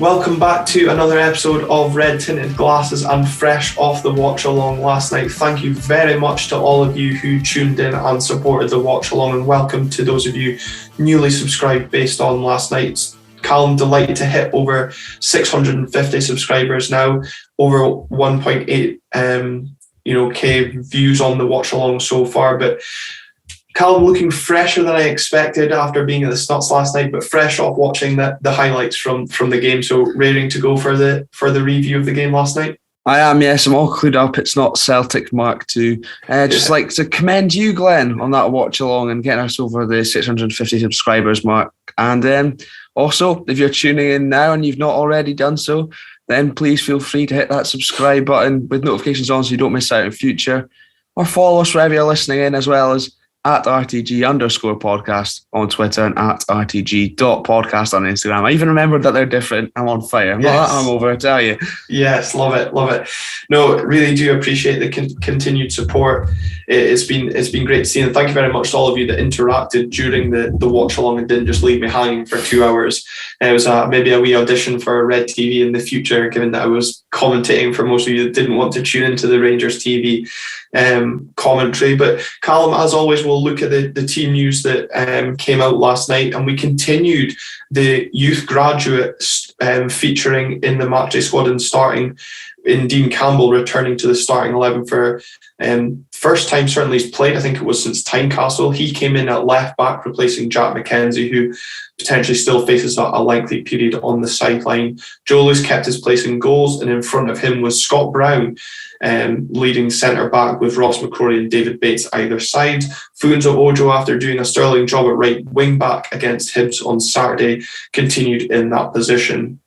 Welcome back to another episode of Red Tinted Glasses and fresh off the watch along last night. Thank you very much to all of you who tuned in and supported the watch along, and welcome to those of you newly subscribed based on last night's. Calum, delighted to hit over 650 subscribers now, over 1.8 K views on the watch along so far. But Calum looking fresher than I expected after being at the Snuts last night, but fresh off watching the highlights from the game. So raring to go for the review of the game last night. I am, yes. I'm all clued up. It's not Celtic Mark II. Just like to commend you, Glenn, on that watch along and getting us over the 650 subscribers mark. And also, if you're tuning in now and you've not already done so, then please feel free to hit that subscribe button with notifications on so you don't miss out in future. Or follow us wherever you're listening in, as well as at @RTG_podcast on Twitter and at RTG.podcast on Instagram. I even remembered that they're different. I'm on fire. Yes. I'm over, I tell you. Yes, love it. No, really do appreciate the continued support. It's been great to see, and thank you very much to all of you that interacted during the watch along and didn't just leave me hanging for 2 hours. It was maybe a wee audition for Red TV in the future, given that I was commentating for most of you that didn't want to tune into the Rangers TV commentary. But Calum, as always, we'll look at the team news that came out last night, and we continued the youth graduates featuring in the matchday squad and starting in Dean Campbell returning to the starting 11 for first time certainly he's played, I think it was since Tynecastle. He came in at left back replacing Jack McKenzie, who potentially still faces a lengthy period on the sideline. Joe Lewis kept his place in goals, and in front of him was Scott Brown, leading centre back with Ross McCrory and David Bates either side. Funso Ojo, after doing a sterling job at right wing back against Hibs on Saturday, continued in that position.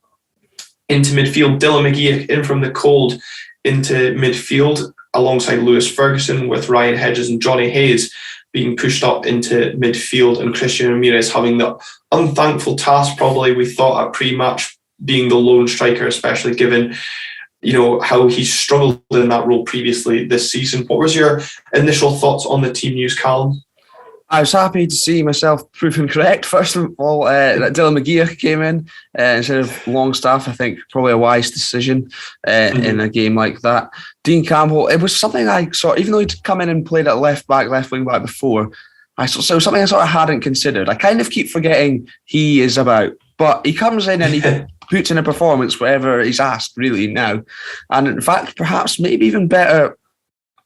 Into midfield, Dylan McGee in from the cold into midfield alongside Lewis Ferguson, with Ryan Hedges and Johnny Hayes being pushed up into midfield, and Christian Ramirez having the unthankful task, probably we thought at pre-match, being the lone striker, especially given how he struggled in that role previously this season. What was your initial thoughts on the team news, Calum? I was happy to see myself proven correct, first of all, that Dylan McGee came in instead of Longstaff. I think probably a wise decision in a game like that. Dean Campbell, it was something I saw, even though he'd come in and played at left wing back before, so it was something I sort of hadn't considered. I kind of keep forgetting he is about, but he comes in and he puts in a performance wherever he's asked, really, now. And in fact, perhaps maybe even better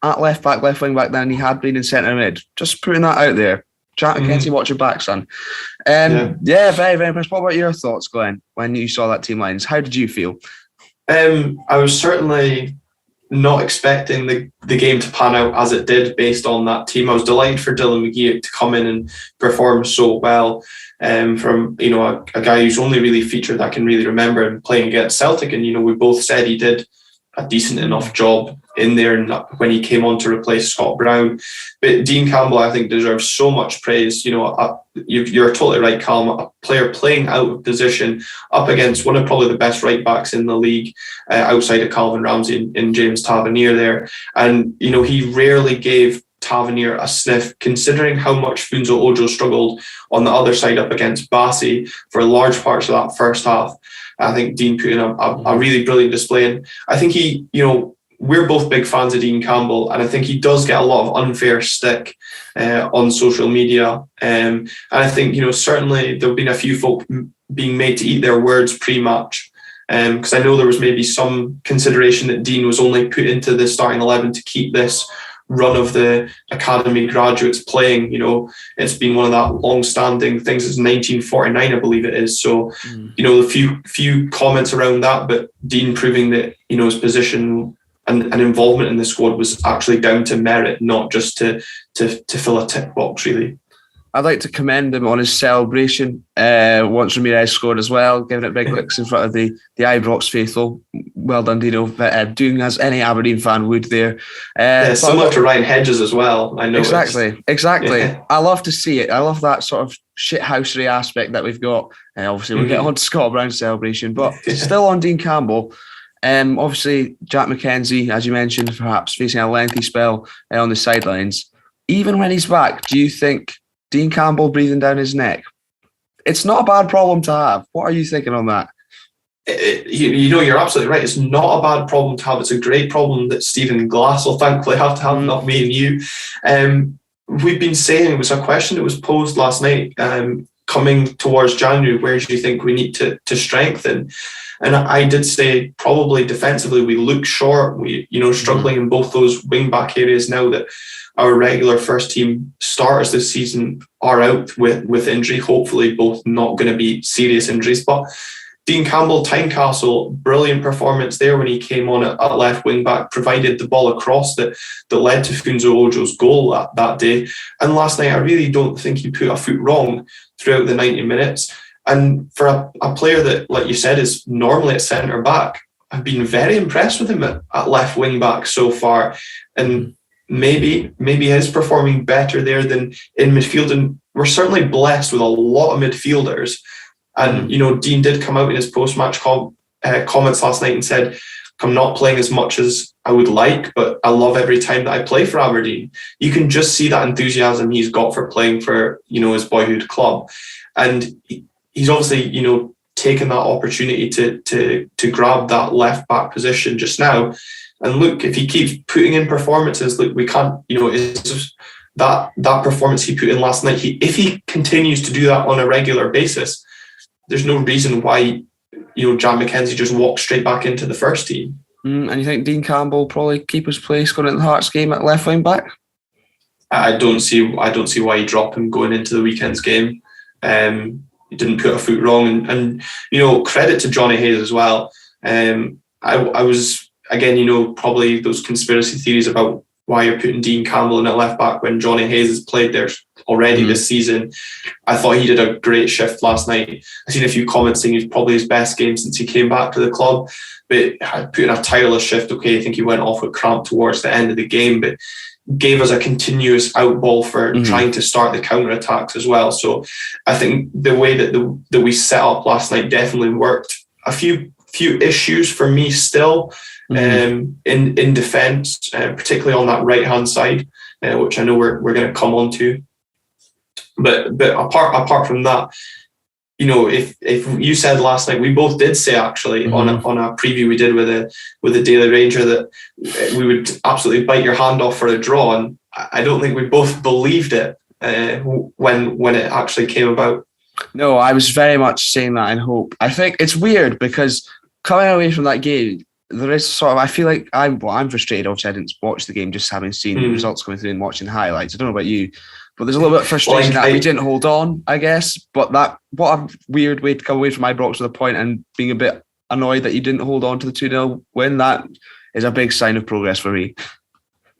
at left wing back than he had been in centre mid. Just putting that out there. Jack McKenzie, watch your back, son. Very, very impressed. What about your thoughts, Glenn, when you saw that team lines? How did you feel? I was certainly not expecting the game to pan out as it did based on that team. I was delighted for Dylan McGee to come in and perform so well from a guy who's only really featured I can really remember him playing against Celtic, and we both said he did a decent enough job in there when he came on to replace Scott Brown. But Dean Campbell, I think, deserves so much praise. You're totally right, Calum. A player playing out of position up against one of probably the best right backs in the league, outside of Calvin Ramsey and James Tavernier there. And, he rarely gave Tavernier a sniff, considering how much Funso Ojo struggled on the other side up against Bassi for large parts of that first half. I think Dean put in a really brilliant display. And I think we're both big fans of Dean Campbell, and I think he does get a lot of unfair stick on social media. And I think, certainly there have been a few folk being made to eat their words pre-match. Because I know there was maybe some consideration that Dean was only put into the starting 11 to keep this run of the academy graduates playing. It's been one of that long-standing things since 1949, I believe it is. So, a few comments around that, but Dean proving that his position and involvement in the squad was actually down to merit, not just to fill a tick box, really. I'd like to commend him on his celebration once Ramirez scored as well, giving it big licks in front of the Ibrox faithful. Well done, Dino, doing as any Aberdeen fan would there. Similar to Ryan Hedges as well. I know exactly. Yeah. I love to see it. I love that sort of shithousery aspect that we've got. Obviously, we'll get on to Scott Brown's celebration, but still on Dean Campbell. Obviously, Jack McKenzie, as you mentioned, perhaps facing a lengthy spell on the sidelines. Even when he's back, do you think Dean Campbell breathing down his neck? It's not a bad problem to have. What are you thinking on that? you're absolutely right. It's not a bad problem to have. It's a great problem that Stephen Glass will thankfully have to have, not me and you. We've been saying, it was a question that was posed last night, coming towards January, where do you think we need to strengthen? And I did say probably defensively we look short. We, struggling in both those wing back areas now that our regular first team starters this season are out with injury. Hopefully both not going to be serious injuries. But Dean Campbell, Tynecastle, brilliant performance there when he came on at left wing back, provided the ball across that led to Funso Ojo's goal that day. And last night, I really don't think he put a foot wrong throughout the 90 minutes. And for a player that, like you said, is normally at centre back, I've been very impressed with him at left wing back so far. And maybe he is performing better there than in midfield. And we're certainly blessed with a lot of midfielders. And, Dean did come out in his post-match comments last night and said, I'm not playing as much as I would like, but I love every time that I play for Aberdeen. You can just see that enthusiasm he's got for playing for, his boyhood club. And he's obviously, taken that opportunity to grab that left-back position just now. And look, if he keeps putting in performances, look, we can't, it's that performance he put in last night, if he continues to do that on a regular basis, there's no reason why, Jack McKenzie just walks straight back into the first team. And you think Dean Campbell will probably keep his place going into the Hearts game at left wing back? I don't see why you drop him going into the weekend's game. He didn't put a foot wrong, and credit to Johnny Hayes as well. I was again, probably those conspiracy theories about why you're putting Dean Campbell in at left back when Johnny Hayes has played there already this season. I thought he did a great shift last night. I've seen a few comments saying it's probably his best game since he came back to the club, but I put in a tireless shift. Okay, I think he went off with cramp towards the end of the game, but gave us a continuous out ball for trying to start the counter attacks as well. So I think the way that we set up last night definitely worked. A few issues for me still in defence, particularly on that right hand side, which I know we're going to come on to. But apart from that, if you said last night, we both did say actually on a preview we did with the Daily Ranger that we would absolutely bite your hand off for a draw, and I don't think we both believed it when it actually came about. No, I was very much saying that in hope. I think it's weird because coming away from that game, there is sort of, I feel like I'm frustrated. Obviously, I didn't watch the game, just having seen the results coming through and watching highlights. I don't know about you, but there's a little bit of frustration that we didn't hold on, I guess. But what a weird way to come away from Ibrox with a point and being a bit annoyed that you didn't hold on to the 2-0 win. That is a big sign of progress for me.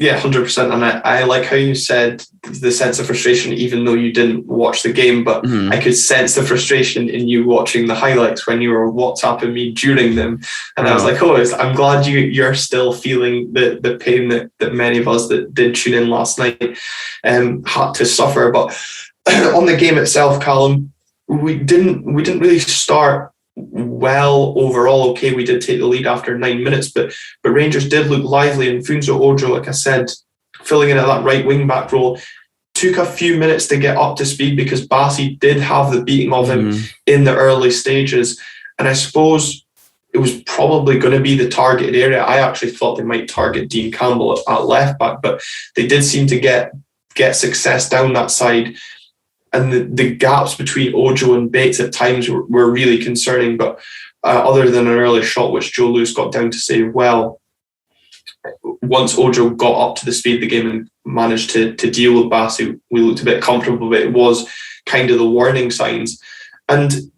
Yeah, 100%. And I like how you said the sense of frustration, even though you didn't watch the game, but I could sense the frustration in you watching the highlights when you were WhatsApping me during them. And I was like, I'm glad you're still feeling the pain that many of us that did tune in last night had to suffer. But on the game itself, Callum, we didn't really start well overall. Okay, we did take the lead after 9 minutes, but Rangers did look lively, and Funso Ojo, like I said, filling in at that right wing back role, took a few minutes to get up to speed because Bassi did have the beating of him in the early stages, and I suppose it was probably going to be the targeted area. I actually thought they might target Dean Campbell at left back, but they did seem to get success down that side. And the gaps between Ojo and Bates at times were really concerning. But other than an early shot, which Joe Lewis got down to save well, once Ojo got up to the speed of the game and managed to deal with Bassi, we looked a bit comfortable, but it was kind of the warning signs. And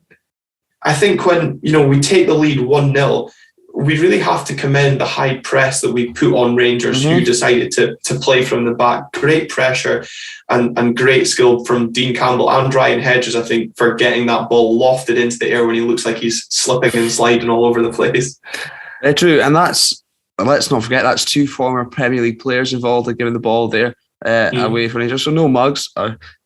I think when we take the lead 1-0, we really have to commend the high press that we put on Rangers, who decided to play from the back. Great pressure and great skill from Dean Campbell and Ryan Hedges, I think, for getting that ball lofted into the air when he looks like he's slipping and sliding all over the place. True, and let's not forget, that's two former Premier League players involved in giving the ball there away from Rangers. So no mugs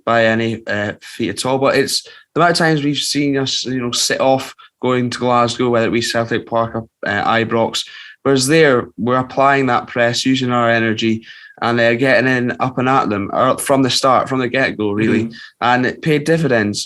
by any feet at all, but it's the amount of times we've seen us, sit off going to Glasgow, whether it be Celtic Park or Ibrox, whereas there we're applying that press, using our energy, and they're getting in up and at them from the start, from the get-go, really. And it paid dividends.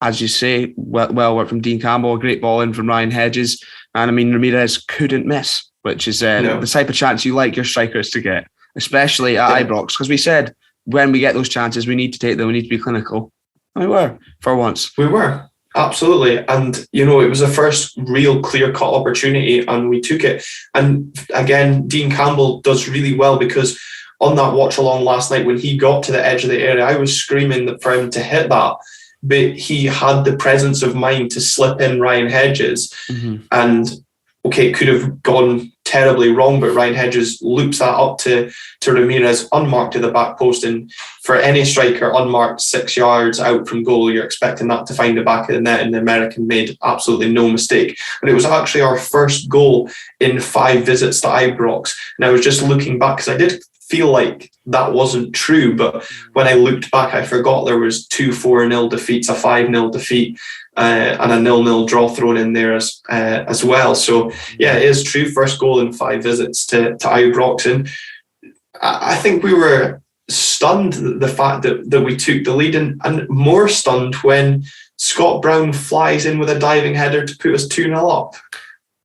as you say, well worked from Dean Campbell, a great ball in from Ryan Hedges. And I mean, Ramirez couldn't miss, which is the type of chance you like your strikers to get, especially at Ibrox. Because we said when we get those chances, we need to take them, we need to be clinical. And we were, for once. We were, absolutely. And, it was the first real clear-cut opportunity and we took it. And again, Dean Campbell does really well because on that watch-along last night, when he got to the edge of the area, I was screaming for him to hit that. But he had the presence of mind to slip in Ryan Hedges. And, okay, it could have gone terribly wrong, but Ryan Hedges loops that up to Ramirez, unmarked to the back post. And for any striker unmarked 6 yards out from goal, you're expecting that to find the back of the net, and the American made absolutely no mistake. And it was actually our first goal in 5 visits to Ibrox. And I was just looking back, because I did feel like that wasn't true, but when I looked back, I forgot there was 2 4-0 defeats, a 5-0 defeat, and a 0-0 draw thrown in there as well. So yeah, it is true. First goal in 5 visits to Ibrox, and I think we were stunned the fact that we took the lead, and more stunned when Scott Brown flies in with a diving header to put us 2-0 up.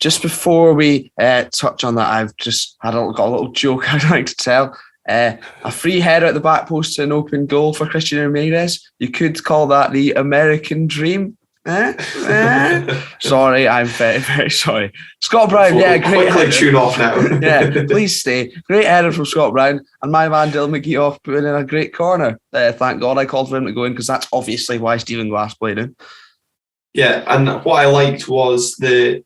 Just before we touch on that, I've just got a little joke I'd like to tell. A free header at the back post to an open goal for Christian Ramirez. You could call that the American dream. Sorry, I'm very, very sorry. Scott Brown, great quickly header. Tune off now. Please stay. Great header from Scott Brown, and my man Dylan McGee putting in a great corner. Thank God I called for him to go in, because that's obviously why Stephen Glass played him. Yeah, and what I liked was the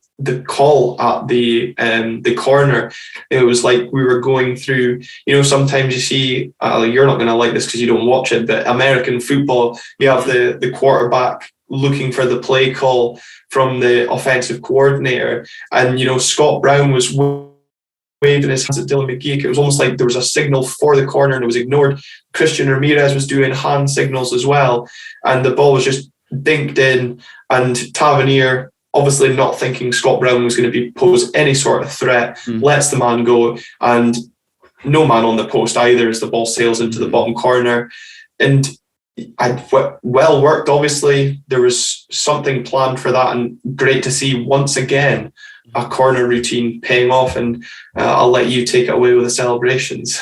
call at the corner. It was like we were going through, sometimes you see, you're not going to like this because you don't watch it, but American football, you have the quarterback looking for the play call from the offensive coordinator, and Scott Brown was waving his hands at Dylan McGee. It was almost like there was a signal for the corner and it was ignored. Christian Ramirez was doing hand signals as well, and the ball was just dinked in, and Tavernier, obviously not thinking Scott Brown was going to pose any sort of threat, lets the man go, and no man on the post either as the ball sails into the bottom corner. And well worked, obviously. There was something planned for that, and great to see once again a corner routine paying off, and I'll let you take it away with the celebrations.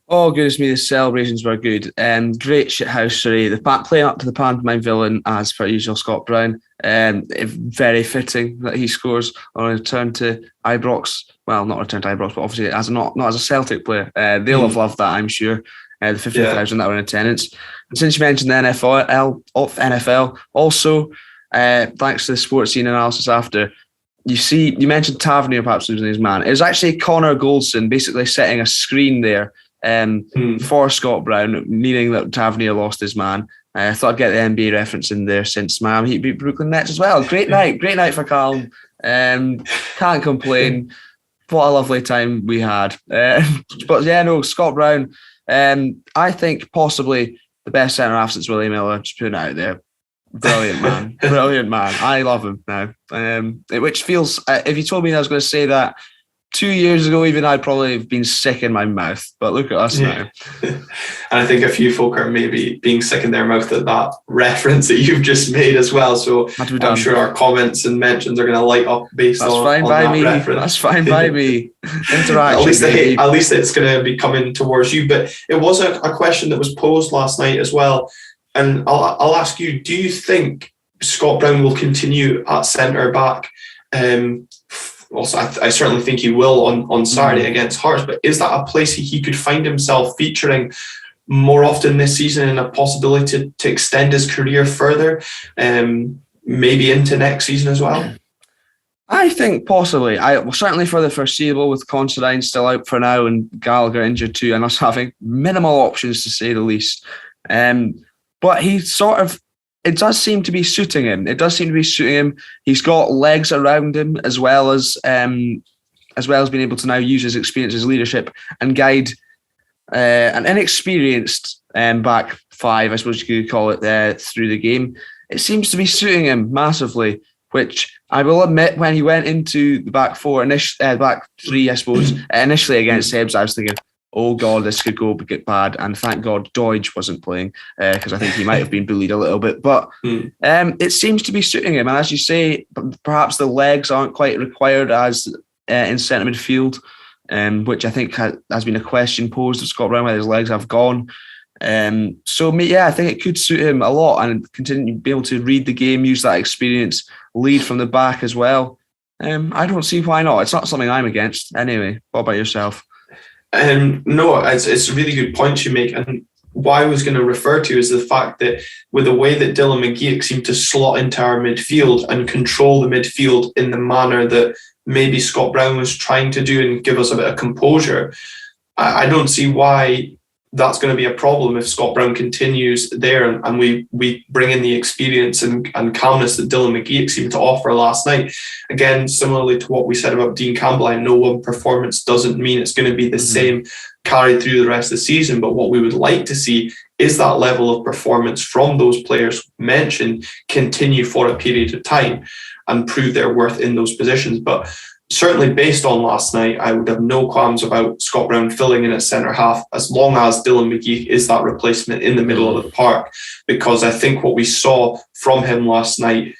Oh, goodness me, the celebrations were good. Great shithousery. Playing up to the pantomime villain, as per usual, Scott Brown. Very fitting that he scores on a return to Ibrox. Well, not return to Ibrox, but obviously not as a Celtic player. They'll have loved that, I'm sure. The 50,000 that were in attendance. And since you mentioned the NFL, also, thanks to the sports scene analysis after, you mentioned Tavernier perhaps losing his man. It was actually Connor Goldson basically setting a screen there for Scott Brown, meaning that Tavernier lost his man. I thought I'd get the NBA reference in there since Miami Heat beat Brooklyn Nets as well. Great night for Calum. Can't complain. What a lovely time we had. But yeah, no, Scott Brown, I think possibly the best centre-half since Willie Miller, just putting it out there. Brilliant man. Brilliant man. I love him now. Which feels, if you told me I was going to say that 2 years ago, even I'd probably have been sick in my mouth. But look at us now. And I think a few folk are maybe being sick in their mouth at that reference that you've just made as well. So I'm sure our comments and mentions are going to light up based on that reference. That's fine by me. Interaction. At least it's going to be coming towards you. But it was a question that was posed last night as well. And I'll ask you, do you think Scott Brown will continue at centre back? Also, I certainly think he will on Saturday against Hearts, but is that a place he could find himself featuring more often this season, and a possibility to extend his career further, maybe into next season as well? I think possibly. Certainly for the foreseeable, with Considine still out for now and Gallagher injured too, and us having minimal options to say the least. But he it does seem to be suiting him. He's got legs around him, as well as being able to now use his experience, his leadership, and guide an inexperienced back five, I suppose you could call it, through the game. It seems to be suiting him massively, which I will admit, when he went into the back four, back three, I suppose, initially against Hibs, I was thinking, oh God, this could get bad. And thank God Doidge wasn't playing, because I think he might have been bullied a little bit. But it seems to be suiting him. And as you say, perhaps the legs aren't quite required as in centre midfield, which I think has been a question posed of Scott Brown, whether his legs have gone. I think it could suit him a lot, and continue to be able to read the game, use that experience, lead from the back as well. I don't see why not. It's not something I'm against. Anyway, what about yourself? No, it's a really good point you make, and what I was going to refer to is the fact that with the way that Dylan McGeouch seemed to slot into our midfield and control the midfield in the manner that maybe Scott Brown was trying to do and give us a bit of composure, I don't see why that's going to be a problem if Scott Brown continues there and we bring in the experience and calmness that Dylan McGeouch seemed to offer last night. Again, similarly to what we said about Dean Campbell, I know one performance doesn't mean it's going to be the same carried through the rest of the season, but what we would like to see is that level of performance from those players mentioned continue for a period of time and prove their worth in those positions. But certainly based on last night, I would have no qualms about Scott Brown filling in at centre half as long as Dylan McGeouch is that replacement in the middle of the park, because I think what we saw from him last night,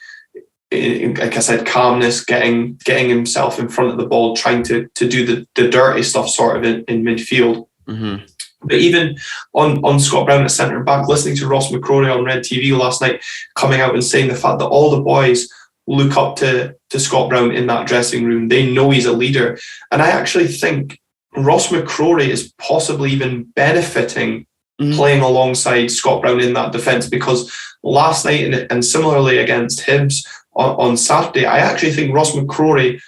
like I said, calmness, getting himself in front of the ball, trying to do the dirty stuff sort of in midfield. But even on Scott Brown at centre back, listening to Ross McCrory on Red TV last night coming out and saying the fact that all the boys look up to Scott Brown in that dressing room. They know he's a leader. And I actually think Ross McCrory is possibly even benefiting playing alongside Scott Brown in that defence, because last night and similarly against Hibs on Saturday, I actually think Ross McCrory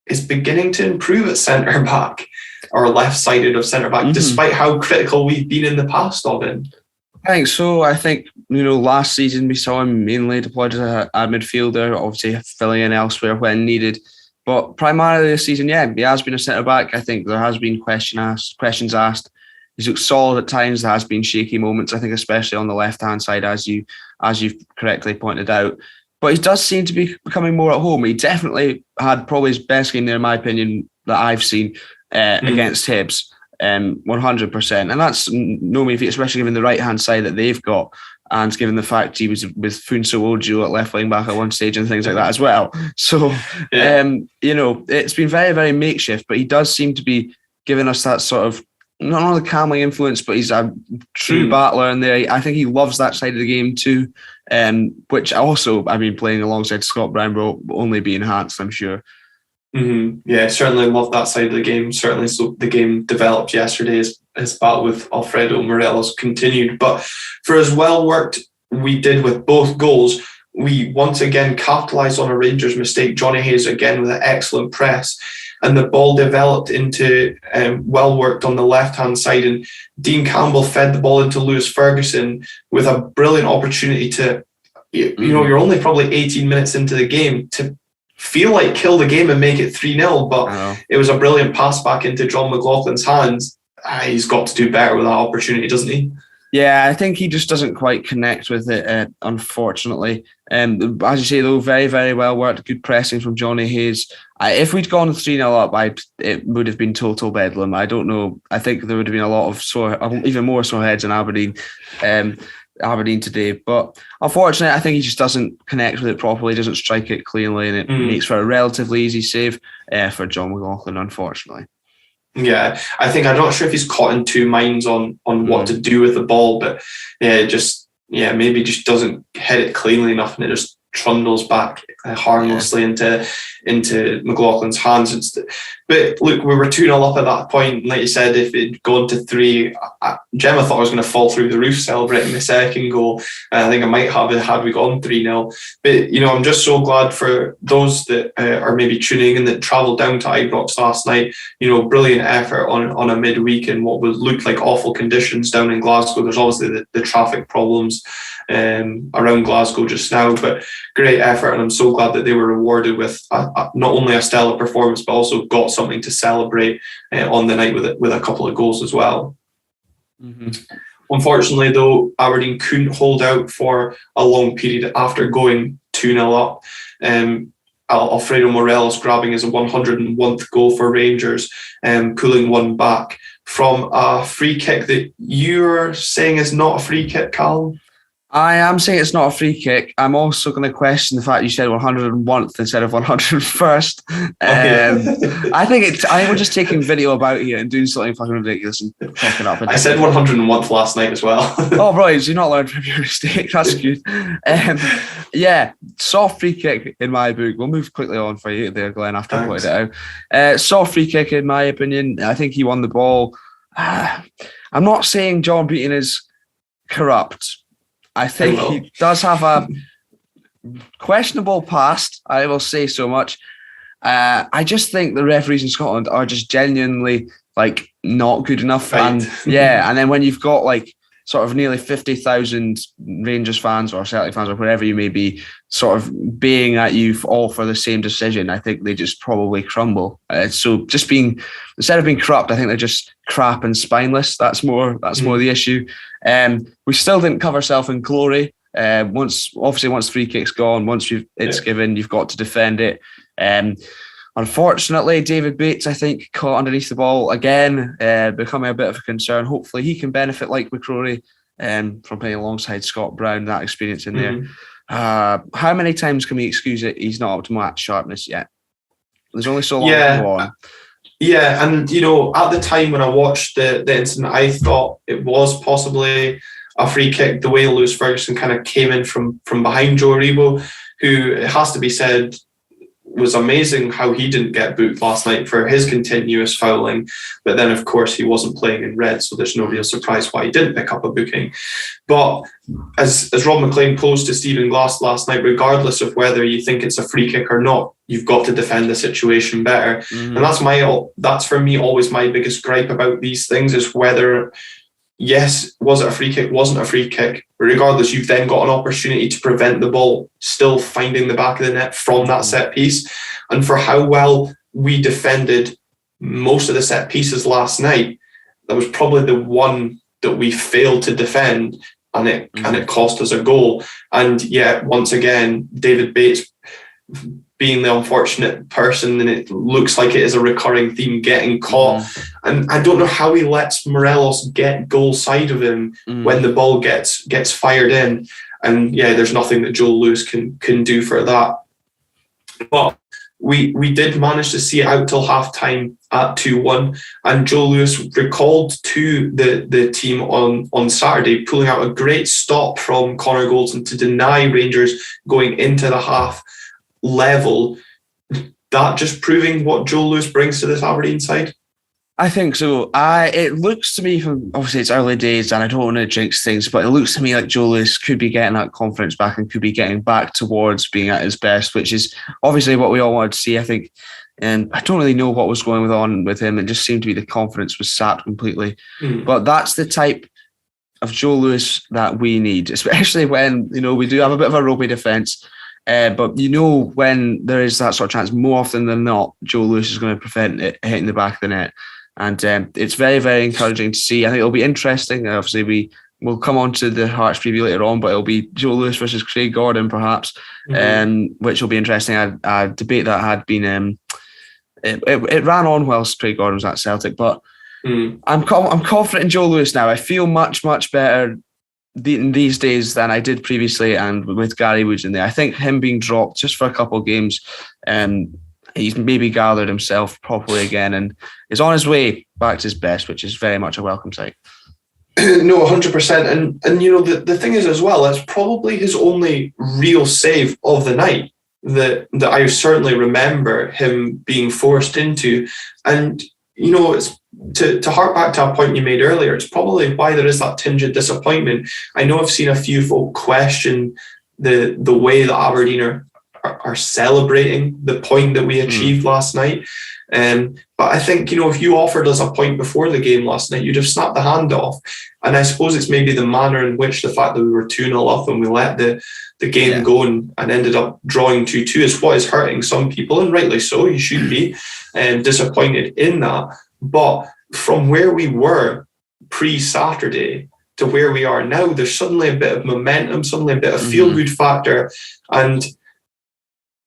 is beginning to improve at centre-back or left-sided of centre-back, despite how critical we've been in the past of him. I think so. I think, last season we saw him mainly deployed as a midfielder, obviously filling in elsewhere when needed. But primarily this season, he has been a centre-back. I think there has been questions asked. He's looked solid at times. There has been shaky moments, I think, especially on the left-hand side, as you've correctly pointed out. But he does seem to be becoming more at home. He definitely had probably his best game there, in my opinion, that I've seen against Hibs. 100%, and that's no mean feat, especially given the right hand side that they've got, and given the fact he was with Funso Ojo at left wing back at one stage and things like that as well. So it's been very, very makeshift, but he does seem to be giving us that sort of not only calming influence, but he's a true battler in there. I think he loves that side of the game too, which also, playing alongside Scott Brown will only be enhanced, I'm sure. Yeah, certainly love that side of the game. Certainly, so the game developed yesterday. His battle with Alfredo Morelos continued. But for as well worked we did with both goals, we once again capitalised on a Rangers mistake. Johnny Hayes again with an excellent press, and the ball developed into well worked on the left hand side. And Dean Campbell fed the ball into Lewis Ferguson with a brilliant opportunity to, you're only probably 18 minutes into the game to feel like kill the game and make it 3-0, but it was a brilliant pass back into John McLaughlin's hands. He's got to do better with that opportunity, doesn't he? Yeah, I think he just doesn't quite connect with it, unfortunately. As you say, though, very, very well worked. Good pressing from Johnny Hayes. If we'd gone 3-0 up, it would have been total bedlam. I don't know. I think there would have been a lot of even more sore heads in Aberdeen today, but unfortunately I think he just doesn't connect with it properly, doesn't strike it cleanly, and it makes for a relatively easy save for John McLaughlin, unfortunately. Yeah, I think I'm not sure if he's caught in two minds on what to do with the ball, but maybe just doesn't hit it cleanly enough and it just trundles back harmlessly into McLaughlin's hands. But look, we were 2-0 up at that point, and like you said, if it'd gone to 3, Gemma thought I was going to fall through the roof celebrating the second goal. I think I might have it had we gone 3-0. But I'm just so glad for those that are maybe tuning in that travelled down to Ibrox last night. Brilliant effort on a midweek in what would look like awful conditions down in Glasgow. There's obviously the traffic problems around Glasgow just now, but great effort, and I'm so glad that they were rewarded with not only a stellar performance but also got something to celebrate on the night with a couple of goals as well. Unfortunately, though, Aberdeen couldn't hold out for a long period after going 2-0 up. Alfredo Morelos grabbing his 101th goal for Rangers, pulling one back from a free kick that you're saying is not a free kick, Calum. I am saying it's not a free kick. I'm also going to question the fact you said 101th instead of 101st. I think we're just taking video about here and doing something fucking ridiculous and fucking up. I said 101th last night as well. Oh, right. So you're not learned from your mistake. That's good. Soft free kick in my book. We'll move quickly on for you there, Glenn, after I pointed it out. Soft free kick in my opinion. I think he won the ball. I'm not saying John Beaton is corrupt. I think he does have a questionable past. I will say so much. I just think the referees in Scotland are just genuinely like not good enough. Right. And then when you've got like sort of nearly 50,000 Rangers fans or Celtic fans or wherever you may be, sort of baying at you all for the same decision, I think they just probably crumble. So just instead of being corrupt, I think they're just crap and spineless. That's more the issue. We still didn't cover self in glory. Once free kick's gone, once it's given, you've got to defend it. Unfortunately, David Bates, I think, caught underneath the ball again, becoming a bit of a concern. Hopefully he can benefit like McCrory from playing alongside Scott Brown, that experience in there. How many times can we excuse it? He's not up to match sharpness yet. There's only so long to go on. Yeah, and at the time when I watched the incident, I thought it was possibly a free kick. The way Lewis Ferguson kind of came in from behind Joe Aribo, who, it has to be said, was amazing how he didn't get booked last night for his continuous fouling. But then, of course, he wasn't playing in red, so there's no real surprise why he didn't pick up a booking. But as Rob McLean posed to Stephen Glass last night, regardless of whether you think it's a free kick or not, you've got to defend the situation better. And that's for me always my biggest gripe about these things, is whether, yes, was it a free kick, wasn't a free kick, regardless, you've then got an opportunity to prevent the ball still finding the back of the net from that set piece. And for how well we defended most of the set pieces last night, that was probably the one that we failed to defend, and it cost us a goal. And yet, once again, David Bates being the unfortunate person, and it looks like it is a recurring theme, getting caught. And I don't know how he lets Morelos get goal side of him when the ball gets fired in. And there's nothing that Joe Lewis can do for that. But we did manage to see it out till half time at 2-1, and Joe Lewis recalled to the team on Saturday, pulling out a great stop from Connor Goldson to deny Rangers going into the half level. That just proving what Joe Lewis brings to this Aberdeen side? I think so. It looks to me, from obviously it's early days and I don't want to jinx things, but it looks to me like Joe Lewis could be getting that confidence back and could be getting back towards being at his best, which is obviously what we all wanted to see, I think. And I don't really know what was going on with him. It just seemed to be the confidence was sapped completely. But that's the type of Joe Lewis that we need, especially when, we do have a bit of a ropey defence. But when there is that sort of chance, more often than not, Joe Lewis is going to prevent it hitting the back of the net. And it's very, very encouraging to see. I think it'll be interesting. Obviously, we will come on to the Hearts preview later on, but it'll be Joe Lewis versus Craig Gordon, perhaps, which will be interesting. A debate that had been... It ran on whilst Craig Gordon was at Celtic, but I'm confident in Joe Lewis now. I feel much, much better these days than I did previously, and with Gary Woods in there. I think him being dropped just for a couple of games, he's maybe gathered himself properly again and is on his way back to his best, which is very much a welcome sight. No, 100%. And the thing is as well, it's probably his only real save of the night that I certainly remember him being forced into. And, it's to hark back to a point you made earlier, it's probably why there is that tinge of disappointment. I know I've seen a few folk question the way that Aberdeen are celebrating the point that we achieved last night. But I think, if you offered us a point before the game last night, you'd have snapped the hand off. And I suppose it's maybe the manner in which the fact that we were 2-0 up and we let the game go and ended up drawing 2-2 is what is hurting some people, and rightly so. You should be disappointed in that. But from where we were pre-Saturday to where we are now, there's suddenly a bit of momentum, suddenly a bit of feel-good factor. And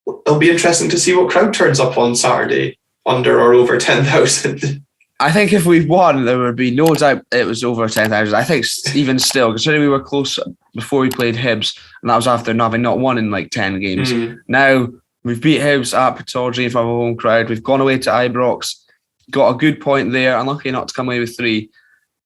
it'll be interesting to see what crowd turns up on Saturday, under or over 10,000. I think if we won, there would be no doubt it was over 10,000. I think even still, considering we were close before we played Hibs, and that was after having not won in like 10 games. Now, we've beat Hibs at Pittodrie from a home crowd. We've gone away to Ibrox, got a good point there. Unlucky not to come away with 3.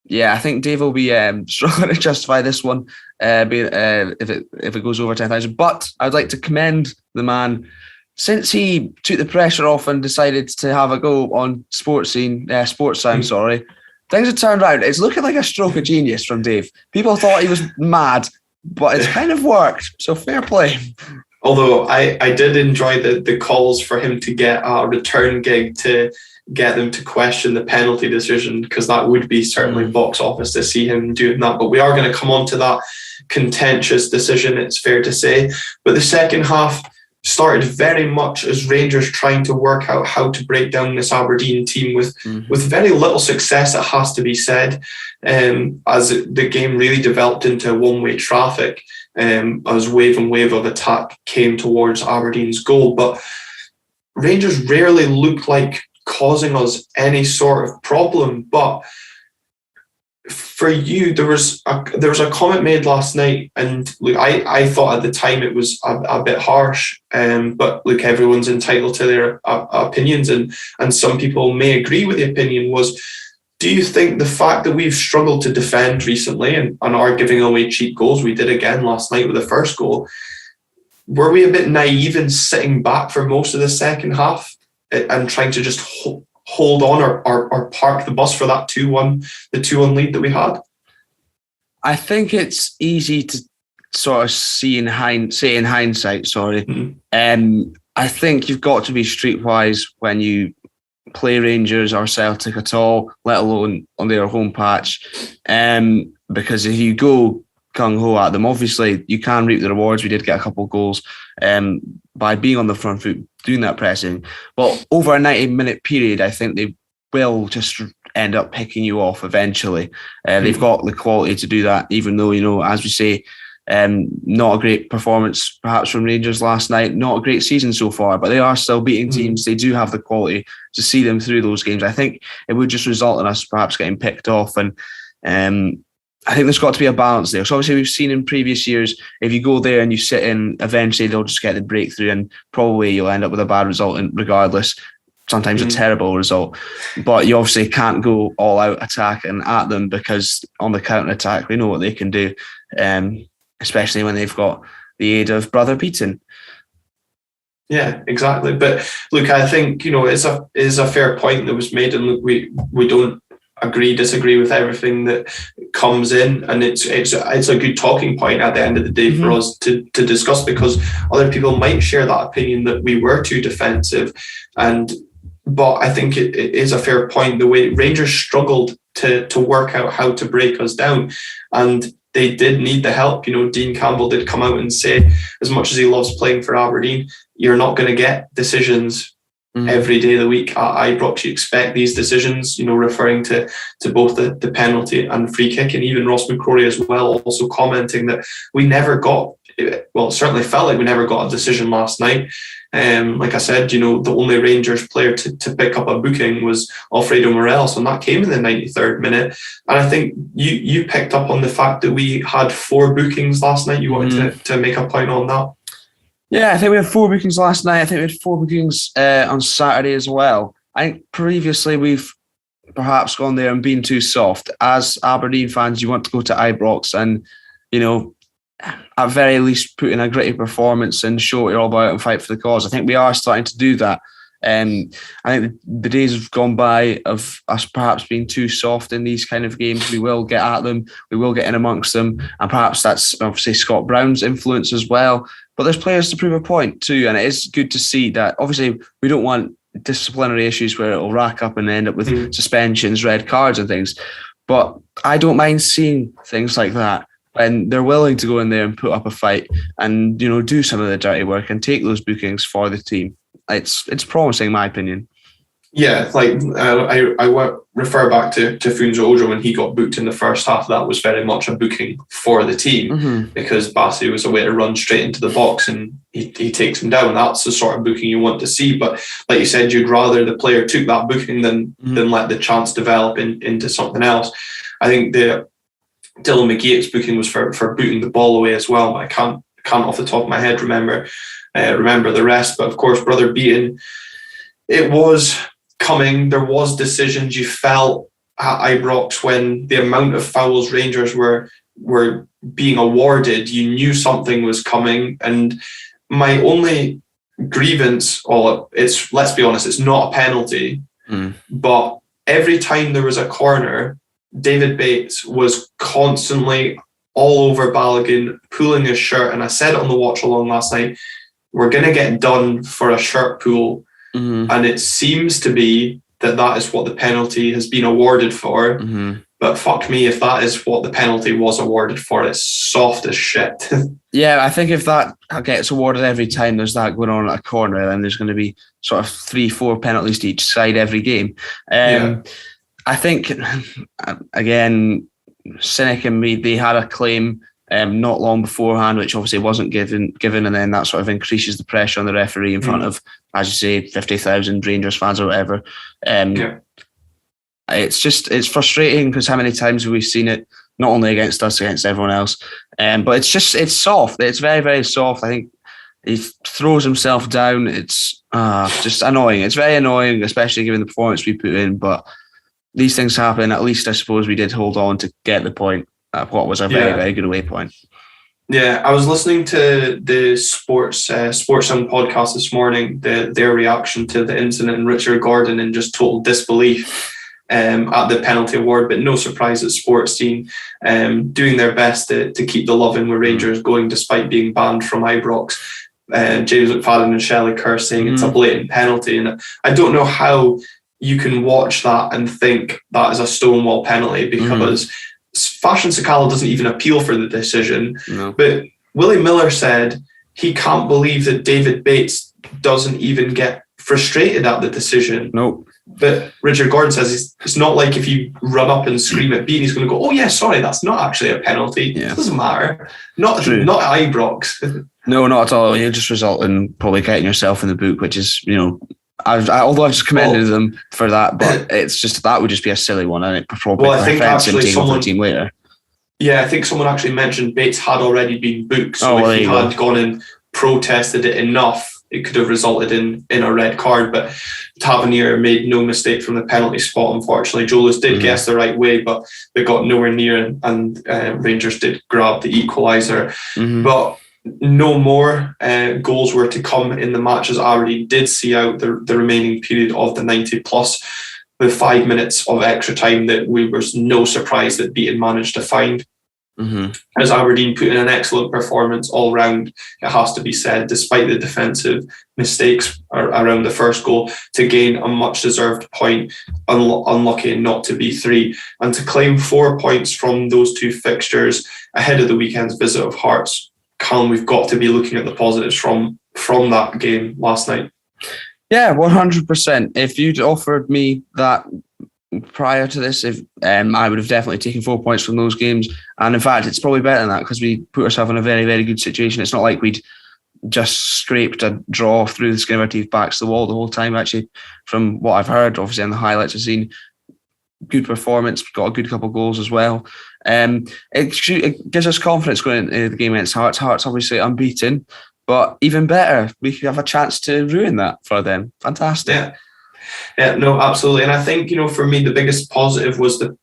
Yeah, I think Dave will be struggling to justify this one if it goes over 10,000. But I'd like to commend the man. Since he took the pressure off and decided to have a go on Sports Sound, things have turned around. It's looking like a stroke of genius from Dave. People thought he was mad, but it's kind of worked. So fair play. Although I did enjoy the calls for him to get a return gig to get them to question the penalty decision, because that would be certainly box office to see him doing that. But we are going to come on to that contentious decision, it's fair to say. But the second half started very much as Rangers trying to work out how to break down this Aberdeen team with very little success, it has to be said, as the game really developed into one-way traffic as wave and wave of attack came towards Aberdeen's goal. But Rangers rarely looked like causing us any sort of problem. But for you, there was a comment made last night, and look, I thought at the time it was a bit harsh, but look, everyone's entitled to their opinions, and some people may agree with the opinion. Was, do you think the fact that we've struggled to defend recently and are giving away cheap goals, we did again last night with the first goal, were we a bit naive in sitting back for most of the second half and trying to just hold on or park the bus for that 2-1, the 2-1 lead that we had? I think it's easy to sort of say in hindsight. I think you've got to be streetwise when you play Rangers or Celtic at all, let alone on their home patch. Because if you go gung-ho at them, obviously you can reap the rewards. We did get a couple of goals by being on the front foot, doing that pressing. But over a 90-minute period, I think they will just end up picking you off eventually. They've got the quality to do that, even though, as we say, not a great performance perhaps from Rangers last night, not a great season so far, but they are still beating teams. They do have the quality to see them through those games. I think it would just result in us perhaps getting picked off, and I think there's got to be a balance there. So obviously we've seen in previous years, if you go there and you sit in, eventually they'll just get the breakthrough, and probably you'll end up with a bad result regardless, sometimes a terrible result. But you obviously can't go all out attacking at them, because on the counter attack we know what they can do, especially when they've got the aid of Brother Beaton. Yeah, exactly. But look, I think it's a fair point that was made, and look, we don't disagree with everything that comes in, and it's a good talking point at the end of the day for us to discuss, because other people might share that opinion that we were too defensive. But I think it is a fair point, the way Rangers struggled to work out how to break us down, and they did need the help. Dean Campbell did come out and say, as much as he loves playing for Aberdeen, you're not going to get decisions every day of the week at Ibrox. You expect these decisions, referring to both the penalty and free kick, and even Ross McCrory as well, also commenting that we never got, well, it certainly felt like we never got a decision last night. Like I said, the only Rangers player to pick up a booking was Alfredo Morelos, and that came in the 93rd minute. And I think you picked up on the fact that we had 4 bookings last night. You wanted to make a point on that? Yeah, I think we had 4 bookings last night. I think we had 4 bookings on Saturday as well. I think previously we've perhaps gone there and been too soft. As Aberdeen fans, you want to go to Ibrox and, at very least put in a gritty performance and show what you're all about and fight for the cause. I think we are starting to do that. I think the days have gone by of us perhaps being too soft in these kind of games. We will get at them, we will get in amongst them, and perhaps that's obviously Scott Brown's influence as well. But there's players to prove a point too, and it is good to see that. Obviously, we don't want disciplinary issues where it'll rack up and end up with suspensions, red cards and things. But I don't mind seeing things like that when they're willing to go in there and put up a fight and, do some of the dirty work and take those bookings for the team. It's promising, in my opinion. Yeah, like I refer back to Funzo Ojo when he got booked in the first half. That was very much a booking for the team because Bassi was a way to run straight into the box and he takes him down. That's the sort of booking you want to see. But like you said, you'd rather the player took that booking than let the chance develop into something else. I think the Dylan McGeouch's booking was for booting the ball away as well. But I can't off the top of my head remember the rest. But of course, Brother Beaton, it was coming. There was decisions you felt at Ibrox when the amount of fouls Rangers were being awarded. You knew something was coming, and my only grievance, let's be honest, it's not a penalty, but every time there was a corner, David Bates was constantly all over Balogun, pulling his shirt, and I said it on the watch along last night, we're going to get done for a shirt pull. And it seems to be that is what the penalty has been awarded for. But fuck me, if that is what the penalty was awarded for, it's soft as shit. Yeah, I think if that gets awarded every time there's that going on at a corner, then there's going to be sort of 3-4 penalties to each side every game. I think, again, Cynic and me, they had a claim not long beforehand, which obviously wasn't given, and then that sort of increases the pressure on the referee in front of, as you say, 50,000 Rangers fans or whatever. It's frustrating because how many times have we seen it, not only against us, against everyone else. But it's soft. It's very, very soft. I think he throws himself down. It's just annoying. It's very annoying, especially given the performance we put in. But these things happen. At least I suppose we did hold on to get the point. What was a very, very good away point. Yeah, I was listening to the Sports Sound podcast this morning, their reaction to the incident, and Richard Gordon in just total disbelief at the penalty award, but no surprise at Sports Team doing their best to keep the love in with Rangers going despite being banned from Ibrox. James McFadden and Shelley Kerr saying it's a blatant penalty, and I don't know how you can watch that and think that is a stonewall penalty because Fashion Sakala doesn't even appeal for the decision. No. But Willie Miller said he can't believe that David Bates doesn't even get frustrated at the decision. Nope. But Richard Gordon says it's not like if you run up and scream at Beaton, he's going to go, oh yeah, sorry, that's not actually a penalty. Yeah. It doesn't matter. Not at Ibrox. No, not at all. You'll just result in probably getting yourself in the book, which is, although I've just commended them for that, but it's just that would just be a silly one, and it probably prevents him taking over the team later. Yeah, I think someone actually mentioned Bates had already been booked, so if he had gone and protested it enough, it could have resulted in a red card. But Tavernier made no mistake from the penalty spot, unfortunately. Jolis did guess the right way, but they got nowhere near, and Rangers did grab the equaliser. But no more goals were to come in the match, as Aberdeen did see out the remaining period of the 90 plus with 5 minutes of extra time that we was no surprise that Beaton managed to find. As Aberdeen put in an excellent performance all round, it has to be said, despite the defensive mistakes around the first goal, to gain a much deserved point, unlucky not to be 3, and to claim 4 points from those 2 fixtures ahead of the weekend's visit of Hearts. Calum, we've got to be looking at the positives from that game last night. Yeah, 100%. If you'd offered me that prior to this, I would have definitely taken 4 points from those games. And in fact, it's probably better than that because we put ourselves in a very, very good situation. It's not like we'd just scraped a draw through the skin of our teeth backs to the wall the whole time. Actually, from what I've heard, obviously, in the highlights I've seen, good performance, got a good couple of goals as well. It gives us confidence going into the game against Hearts. Hearts obviously unbeaten, but even better, we could have a chance to ruin that for them. Fantastic. Yeah, no, absolutely. And I think, for me, the biggest positive was the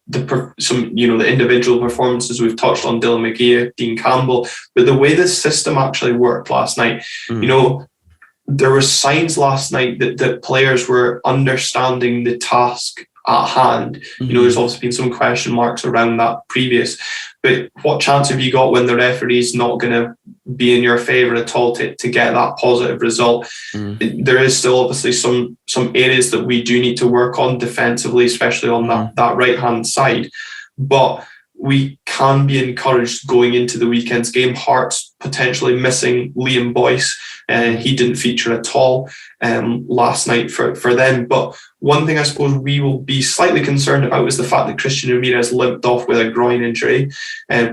individual performances. We've touched on Dylan McGeouch, Dean Campbell, but the way the system actually worked last night, there were signs last night that players were understanding the task at hand. There's obviously been some question marks around that previous, but what chance have you got when the referee's not going to be in your favour at all to get that positive result? There is still obviously some areas that we do need to work on defensively, especially on that right hand side, but we can be encouraged going into the weekend's game. Hearts potentially missing Liam Boyce. He didn't feature at all last night for them. But one thing I suppose we will be slightly concerned about is the fact that Christian Ramirez limped off with a groin injury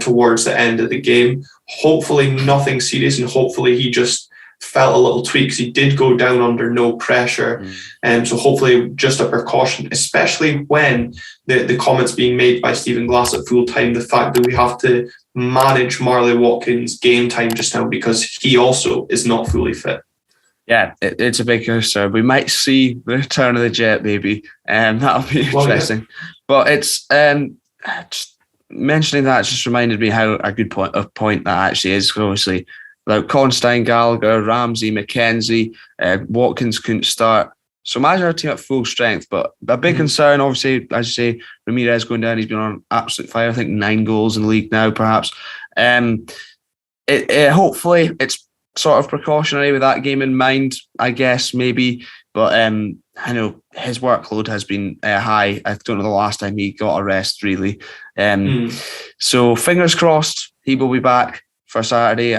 towards the end of the game. Hopefully nothing serious, and hopefully he just felt a little tweak because he did go down under no pressure. So hopefully just a precaution, especially when the comments being made by Stephen Glass at full time, the fact that we have to manage Marley Watkins' game time just now because he also is not fully fit. Yeah, it's a big concern. We might see the return of the Jet, maybe, and that'll be interesting. Yeah. But it's just mentioning that just reminded me how a good point that actually is. Obviously, like Constantine, Gallagher, Ramsey, McKenzie, Watkins couldn't start. So imagine our team at full strength. But a big concern, obviously, as you say, Ramirez going down. He's been on absolute fire. I think 9 goals in the league now, perhaps. Hopefully, it's sort of precautionary with that game in mind, I guess, maybe. But I know his workload has been high. I don't know the last time he got a rest, really. So fingers crossed he will be back for Saturday.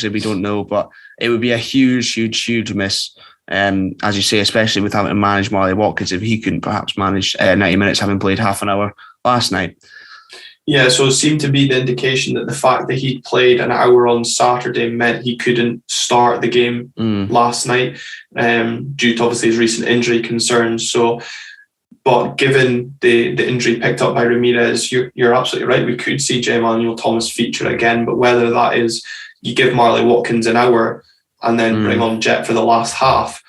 We don't know, but it would be a huge, huge, huge miss. As you say, especially with having to manage Marley Watkins, if he couldn't perhaps manage 90 minutes having played half an hour last night. Yeah, so it seemed to be the indication that the fact that he played an hour on Saturday meant he couldn't start the game last night due to obviously his recent injury concerns. So, but given the injury picked up by Ramirez, you're absolutely right. We could see J. Emmanuel Thomas feature again, but whether that is you give Marley Watkins an hour and then bring on Jet for the last half.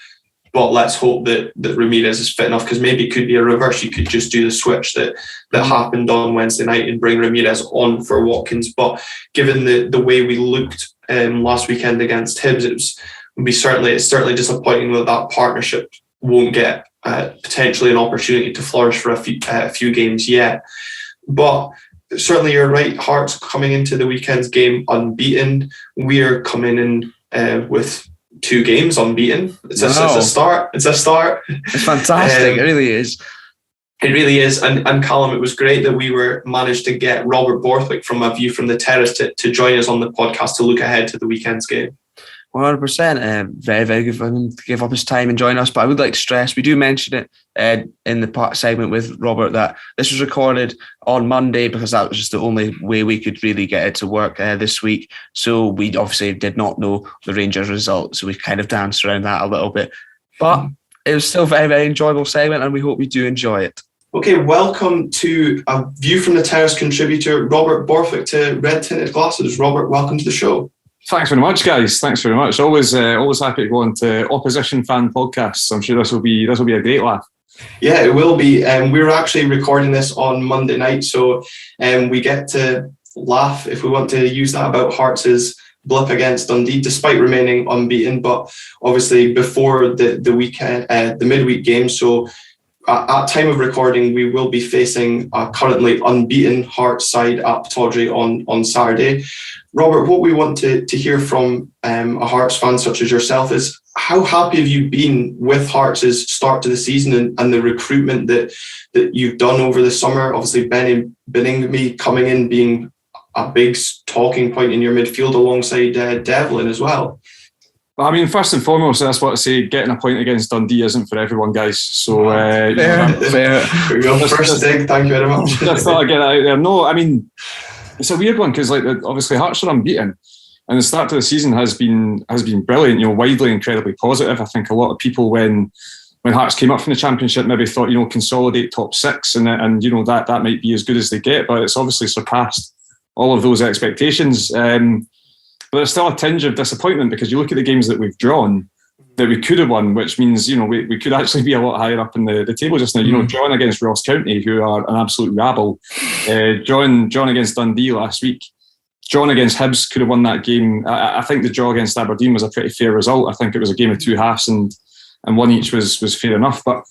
But let's hope that Ramirez is fit enough, because maybe it could be a reverse. You could just do the switch that happened on Wednesday night and bring Ramirez on for Watkins. But given the way we looked last weekend against Hibs, it's certainly disappointing that partnership won't get potentially an opportunity to flourish for a few games yet. But certainly you're right. Hearts coming into the weekend's game unbeaten. We're coming in with 2 games unbeaten. It's a start. It's fantastic. It really is. It really is. And Callum, it was great that we managed to get Robert Borthwick from A View from the Terrace to join us on the podcast to look ahead to the weekend's game. 100%. Very, very good for him to give up his time and join us. But I would like to stress, we do mention it in the part segment with Robert, that this was recorded on Monday because that was just the only way we could really get it to work this week. So we obviously did not know the Rangers result. So we kind of danced around that a little bit. But it was still a very, very enjoyable segment, and we hope you do enjoy it. Okay, welcome to A View from the Terrace contributor Robert Borthwick to Red Tinted Glasses. Robert, welcome to the show. Thanks very much, guys. Thanks very much. Always happy to go on to opposition fan podcasts. I'm sure this will be a great laugh. Yeah, it will be. We're actually recording this on Monday night, so we get to laugh, if we want to use that, about Hearts' blip against Dundee, despite remaining unbeaten. But obviously, before the weekend, the midweek game, so. At time of recording, we will be facing a currently unbeaten Hearts side at Pittodrie on Saturday. Robert, what we want to hear from a Hearts fan such as yourself is how happy have you been with Hearts' start to the season and the recruitment that you've done over the summer? Obviously, Benny Beningame coming in being a big talking point in your midfield alongside Devlin as well. I mean, first and foremost, that's what I say, getting a point against Dundee isn't for everyone, guys. So, fair. First dig, thank you very much. I thought I'd get that out there. No, I mean, it's a weird one because, obviously, Hearts are unbeaten, and the start to the season has been brilliant. Widely incredibly positive. I think a lot of people when Hearts came up from the Championship maybe thought, consolidate top 6, and that might be as good as they get, but it's obviously surpassed all of those expectations. But there's still a tinge of disappointment because you look at the games that we've drawn that we could have won, which means, we could actually be a lot higher up in the table just now. Drawn against Ross County, who are an absolute rabble. Drawn against Dundee last week. Drawn against Hibs, could have won that game. I think the draw against Aberdeen was a pretty fair result. I think it was a game of 2 halves and one each was fair enough. But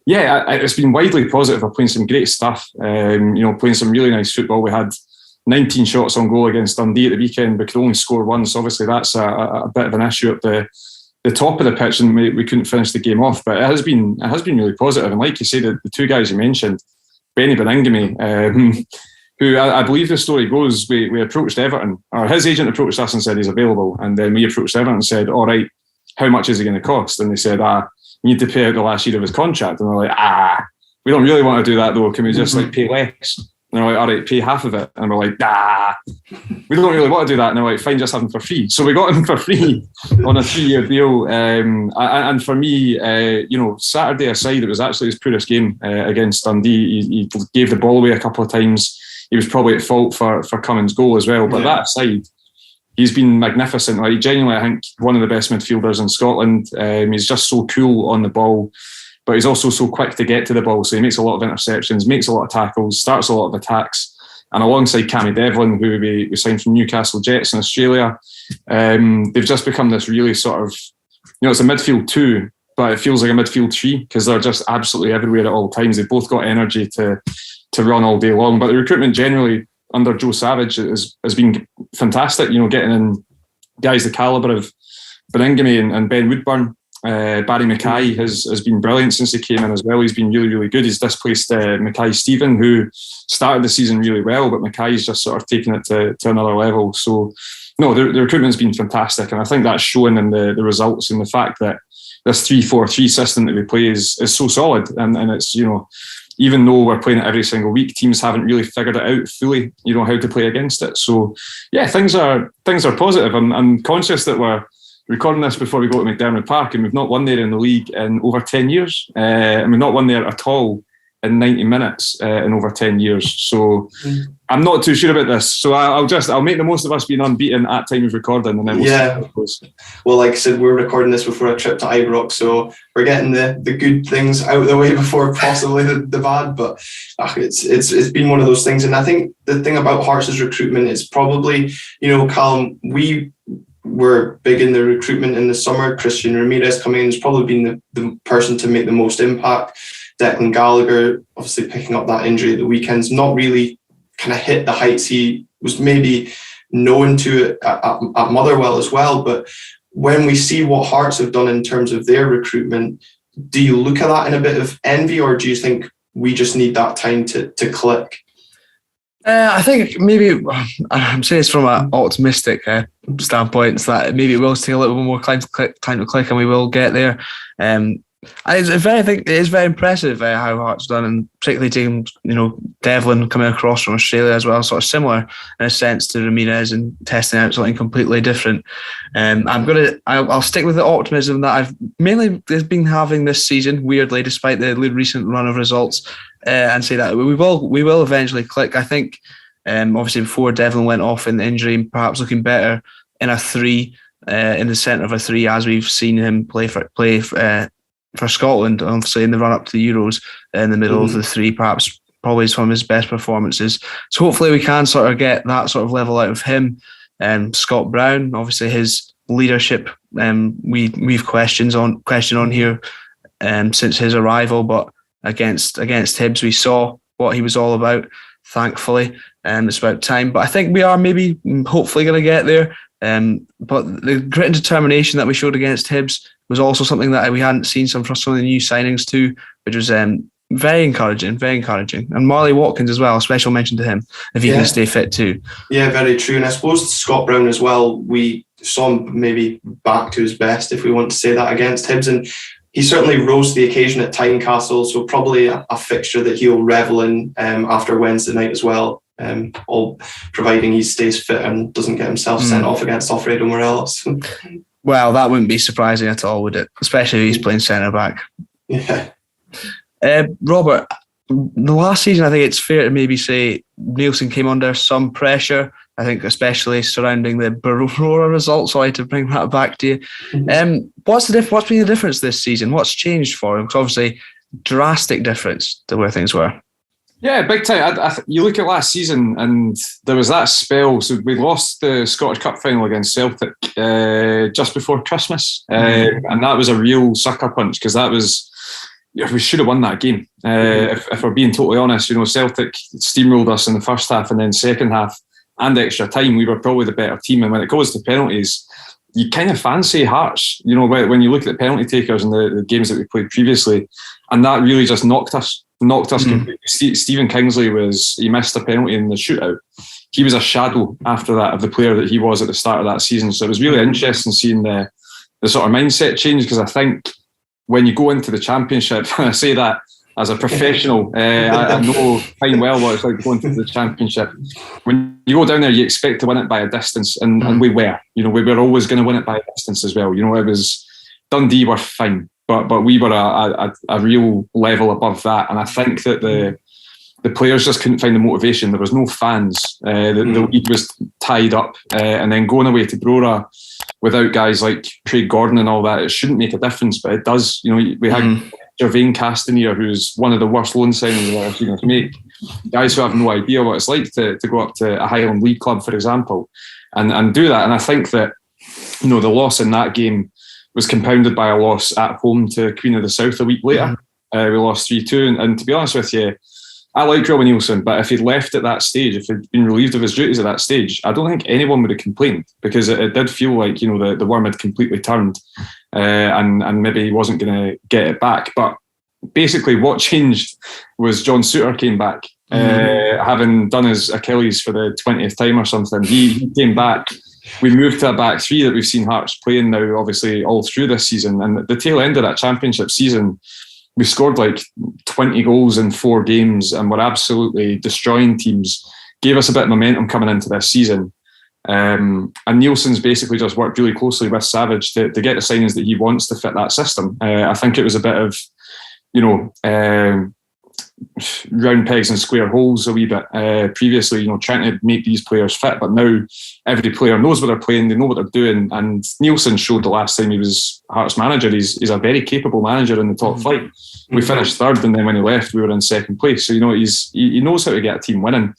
yeah, it's been widely positive. We're playing some great stuff. Playing some really nice football. We had 19 shots on goal against Dundee at the weekend. We could only score 1, so obviously that's a bit of an issue at the top of the pitch, and we couldn't finish the game off. But it has been really positive. And like you say, the 2 guys you mentioned, Benny Beningame, who I believe the story goes, we approached Everton, or his agent approached us and said he's available, and then we approached Everton and said, all right, how much is he going to cost? And they said, you need to pay out the last year of his contract. And we're like, we don't really want to do that though. Can we just like pay less? And they're like, all right, pay half of it. And we're like, we don't really want to do that. And they're like, fine, just have him for free. So we got him for free on a 3-year deal. And for me, Saturday aside, it was actually his poorest game against Dundee. He gave the ball away a couple of times. He was probably at fault for Cummins' goal as well. But that aside, he's been magnificent. Like, genuinely, I think one of the best midfielders in Scotland. He's just so cool on the ball, but he's also so quick to get to the ball. So he makes a lot of interceptions, makes a lot of tackles, starts a lot of attacks. And alongside Cammy Devlin, who we signed from Newcastle Jets in Australia, they've just become this really sort of, it's a midfield 2, but it feels like a midfield 3 because they're just absolutely everywhere at all times. They've both got energy to run all day long. But the recruitment generally under Joe Savage has been fantastic. Getting in guys the calibre of Beningame and Ben Woodburn. Barry Mackay has been brilliant since he came in as well. He's been really, really good. He's displaced Mackay Stephen, who started the season really well, but Mackay's just sort of taken it to another level. So, no, the recruitment's been fantastic, and I think that's shown in the results and the fact that this 3-4-3 system that we play is so solid, and it's, even though we're playing it every single week, teams haven't really figured it out fully, how to play against it. So, yeah, things are positive. I'm conscious that we're recording this before we go to McDermott Park, and we've not won there in the league in over 10 years. And we've not won there at all in 90 minutes in over 10 years. So I'm not too sure about this. So I'll make the most of us being unbeaten at time of recording, and then we'll see how it goes. Well, like I said, we're recording this before a trip to Ibrox, so we're getting the good things out of the way before possibly the bad. But it's been one of those things. And I think the thing about Hearts' recruitment is probably, Calum, we were big in the recruitment in the summer. Christian Ramirez coming in has probably been the person to make the most impact. Declan Gallagher, obviously picking up that injury at the weekends, not really kind of hit the heights he was maybe known to at Motherwell as well. But when we see what Hearts have done in terms of their recruitment, do you look at that in a bit of envy, or do you think we just need that time to click? I think maybe I'm saying this from an optimistic standpoint, that maybe it will take a little bit more time to click, and we will get there. I think it is very impressive how Hearts done, and particularly taking Devlin coming across from Australia as well, sort of similar in a sense to Ramirez, and testing out something completely different. I'll stick with the optimism that I've mainly been having this season, weirdly, despite the recent run of results, and say that we will eventually click. I think obviously before Devlin went off in the injury, perhaps looking better in a 3, in the centre of a 3, as we've seen him play for Scotland, obviously in the run up to the Euros, in the middle of the 3, perhaps probably some of his best performances. So hopefully we can sort of get that sort of level out of him. Scott Brown, obviously his leadership, we've questioned on here since his arrival, but against Hibs we saw what he was all about, thankfully, and it's about time. But I think we are maybe hopefully going to get there. But the grit and determination that we showed against Hibs was also something that we hadn't seen from some of the new signings too, which was very encouraging. And Marley Watkins as well, a special mention to him, if he can stay fit too. Yeah, very true. And I suppose Scott Brown as well, we saw him maybe back to his best, if we want to say that, against Hibs, and he certainly rose to the occasion at Tynecastle, so probably a fixture that he'll revel in after Wednesday night as well. All providing he stays fit and doesn't get himself sent off against Alfredo Morelos. Well, that wouldn't be surprising at all, would it? Especially if he's playing centre back. Yeah. Robert, the last season, I think it's fair to maybe say Nielsen came under some pressure. I think especially surrounding the Barora results. Sorry to bring that back to you. What's been the difference this season? What's changed for him? Because obviously, drastic difference to where things were. Yeah, big time. You look at last season, and there was that spell. So we lost the Scottish Cup final against Celtic just before Christmas, and that was a real sucker punch, because that was, we should have won that game. If we're being totally honest, Celtic steamrolled us in the first half, and then second half and extra time, we were probably the better team. And when it goes to penalties, you kind of fancy Hearts, when you look at the penalty takers and the games that we played previously, and that really just knocked us. knocked us completely. Stephen Kingsley he missed a penalty in the shootout. He was a shadow after that of the player that he was at the start of that season. So it was really interesting seeing the sort of mindset change, because I think when you go into the Championship, and I say that as a professional, I know fine well what it's like going to the Championship. When you go down there, you expect to win it by a distance, and we were. We were always going to win it by a distance as well. It was Dundee were fine, but we were a real level above that. And I think that the players just couldn't find the motivation. There was no fans. The league was tied up, and then going away to Brora without guys like Craig Gordon and all that, it shouldn't make a difference, but it does. We had Gervain Castanier, who's one of the worst loan signings I've ever seen us make. Guys who have no idea what it's like to go up to a Highland League club, for example, and do that. And I think that the loss in that game was compounded by a loss at home to Queen of the South a week later. We lost 3-2, and to be honest with you, I like Rowan Nielsen, but if he'd left at that stage, if he'd been relieved of his duties at that stage, I don't think anyone would have complained, because it did feel like the worm had completely turned, and maybe he wasn't going to get it back. But basically, what changed was John Souttar came back, having done his Achilles for the 20th time or something. He came back. We moved to a back three that we've seen Hearts playing now, obviously all through this season, and the tail end of that Championship season, we scored like 20 goals in 4 games and were absolutely destroying teams. Gave us a bit of momentum coming into this season. And Nielsen's basically just worked really closely with Savage to get the signings that he wants to fit that system. I think it was a bit of, round pegs and square holes a wee bit previously, trying to make these players fit. But now every player knows what they're playing, they know what they're doing. And Nielsen showed the last time he was Hearts manager, he's a very capable manager in the top flight. We finished third, and then when he left, we were in second place. So, he knows how to get a team winning.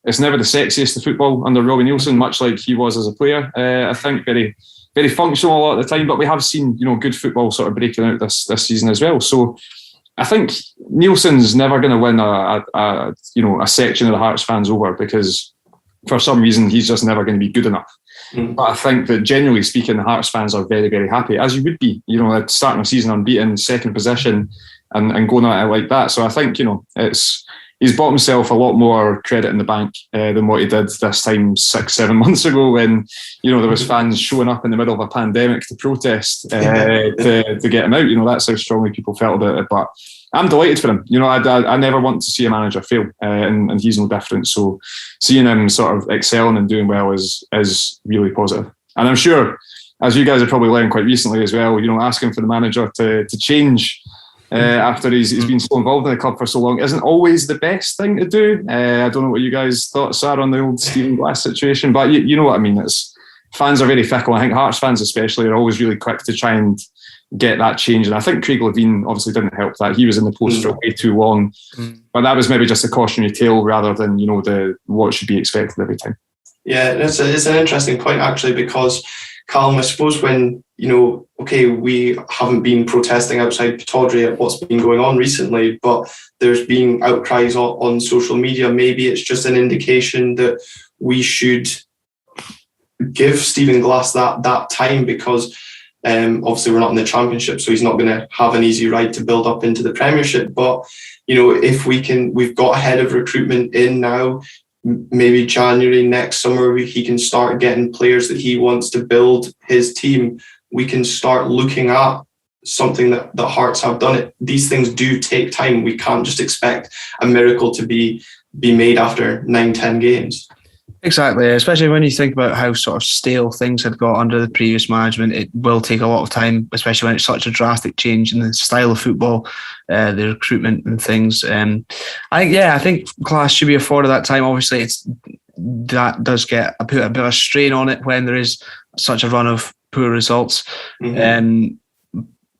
It's never the sexiest of football under Robbie Nielsen, much like he was as a player. I think very, very functional a lot of the time, but we have seen, good football sort of breaking out this season as well. So I think Nielsen's never going to win a section of the Hearts fans over, because for some reason he's just never going to be good enough. But I think that generally speaking, the Hearts fans are very, very happy, as you would be, at starting a season unbeaten, second position, and going at it like that. So I think, he's bought himself a lot more credit in the bank than what he did this time 6-7 months ago, when there was fans showing up in the middle of a pandemic to protest to get him out. That's how strongly people felt about it. But I'm delighted for him. I never want to see a manager fail, and he's no different. So seeing him sort of excelling and doing well is really positive. And I'm sure, as you guys have probably learned quite recently as well, asking for the manager to change after he's been so involved in the club for so long isn't always the best thing to do. I don't know what you guys' thoughts are on the old Stephen Glass situation, but you know what I mean. Fans are very fickle. I think Hearts fans especially are always really quick to try and get that change. And I think Craig Levein obviously didn't help that. He was in the post for way too long. But that was maybe just a cautionary tale rather than, what should be expected every time. Yeah, it's an interesting point actually, because Calum, I suppose when, we haven't been protesting outside Pittodrie at what's been going on recently, but there's been outcries on social media. Maybe it's just an indication that we should give Stephen Glass that time, because obviously we're not in the Championship, so he's not going to have an easy ride to build up into the Premiership. But, if we've got ahead of recruitment in now, maybe January next summer, he can start getting players that he wants to build his team. We can start looking at something that Hearts have done. It. These things do take time. We can't just expect a miracle to be made after 9-10 games. Exactly, especially when you think about how sort of stale things had got under the previous management. It will take a lot of time, especially when it's such a drastic change in the style of football, the recruitment and things. I think Glass should be afforded that time. Obviously, that does put a bit of a strain on it when there is such a run of poor results.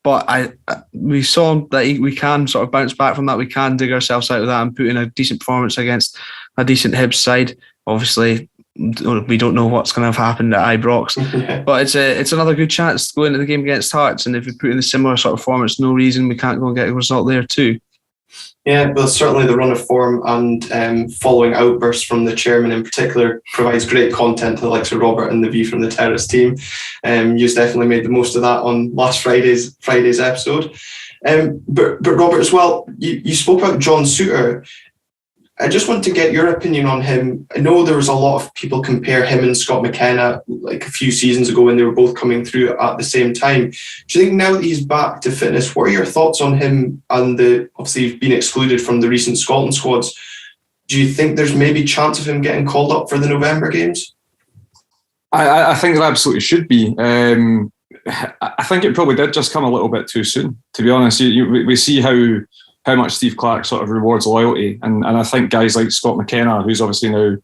But we saw that we can sort of bounce back from that. We can dig ourselves out of that and put in a decent performance against a decent Hibs side. Obviously, we don't know what's going to have happened at Ibrox, but it's another good chance to go into the game against Hearts. And if we put in a similar sort of performance, no reason we can't go and get a result there too. Yeah, well, certainly the run of form and following outbursts from the chairman in particular provides great content to the likes of Robert and the V from the Terrace team. You've definitely made the most of that on last Friday's episode. But Robert, as well, you spoke about John Souttar. I just want to get your opinion on him. I know there was a lot of people compare him and Scott McKenna like a few seasons ago when they were both coming through at the same time. Do you think now that he's back to fitness, what are your thoughts on him and obviously he's been excluded from the recent Scotland squads? Do you think there's maybe chance of him getting called up for the November games? I think there absolutely should be. I think it probably did just come a little bit too soon, to be honest. We see how much Steve Clarke sort of rewards loyalty. And I think guys like Scott McKenna, who's obviously now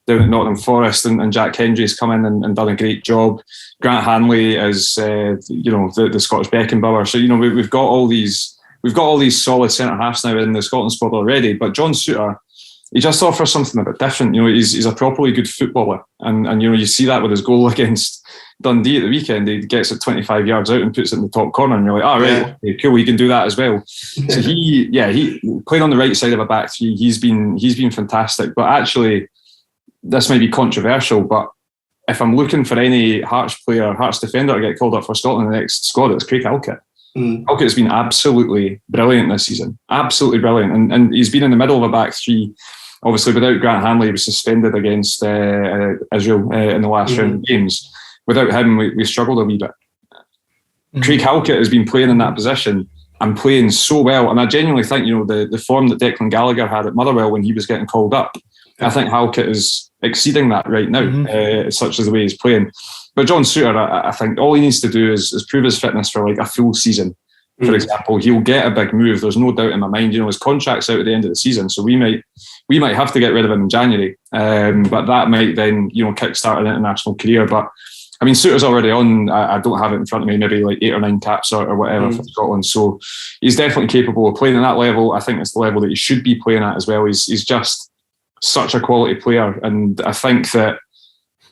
down at Nottingham Forest, and Jack Hendry's come in and done a great job. Grant Hanley is, the Scottish Beckenbauer. So, we've got all these solid centre-halves now in the Scotland squad already. But John Souttar, he just offers something a bit different. He's a properly good footballer. And you see that with his goal against Dundee at the weekend. He gets it 25 yards out and puts it in the top corner, and you're like, right, okay, cool, he can do that as well. So he playing on the right side of a back three, he's been fantastic. But actually, this might be controversial, but if I'm looking for any Hearts player, Hearts defender to get called up for Scotland in the next squad, it's Craig Halkett. Halkett's been absolutely brilliant this season, absolutely brilliant, and he's been in the middle of a back three. Obviously, without Grant Hanley, he was suspended against Israel in the last round of games. Without him, we struggled a wee bit. Craig Halkett has been playing in that position and playing so well. And I genuinely think, the form that Declan Gallagher had at Motherwell when he was getting called up, I think Halkett is exceeding that right now, such as the way he's playing. But John Souttar, I think all he needs to do is prove his fitness for like a full season. For example, he'll get a big move. There's no doubt in my mind. His contract's out at the end of the season, so we might have to get rid of him in January. But that might then, kickstart an international career. But I mean, Souttar's already on. I don't have it in front of me. Maybe like 8 or 9 caps or whatever for Scotland. So he's definitely capable of playing at that level. I think it's the level that he should be playing at as well. He's just such a quality player, and I think that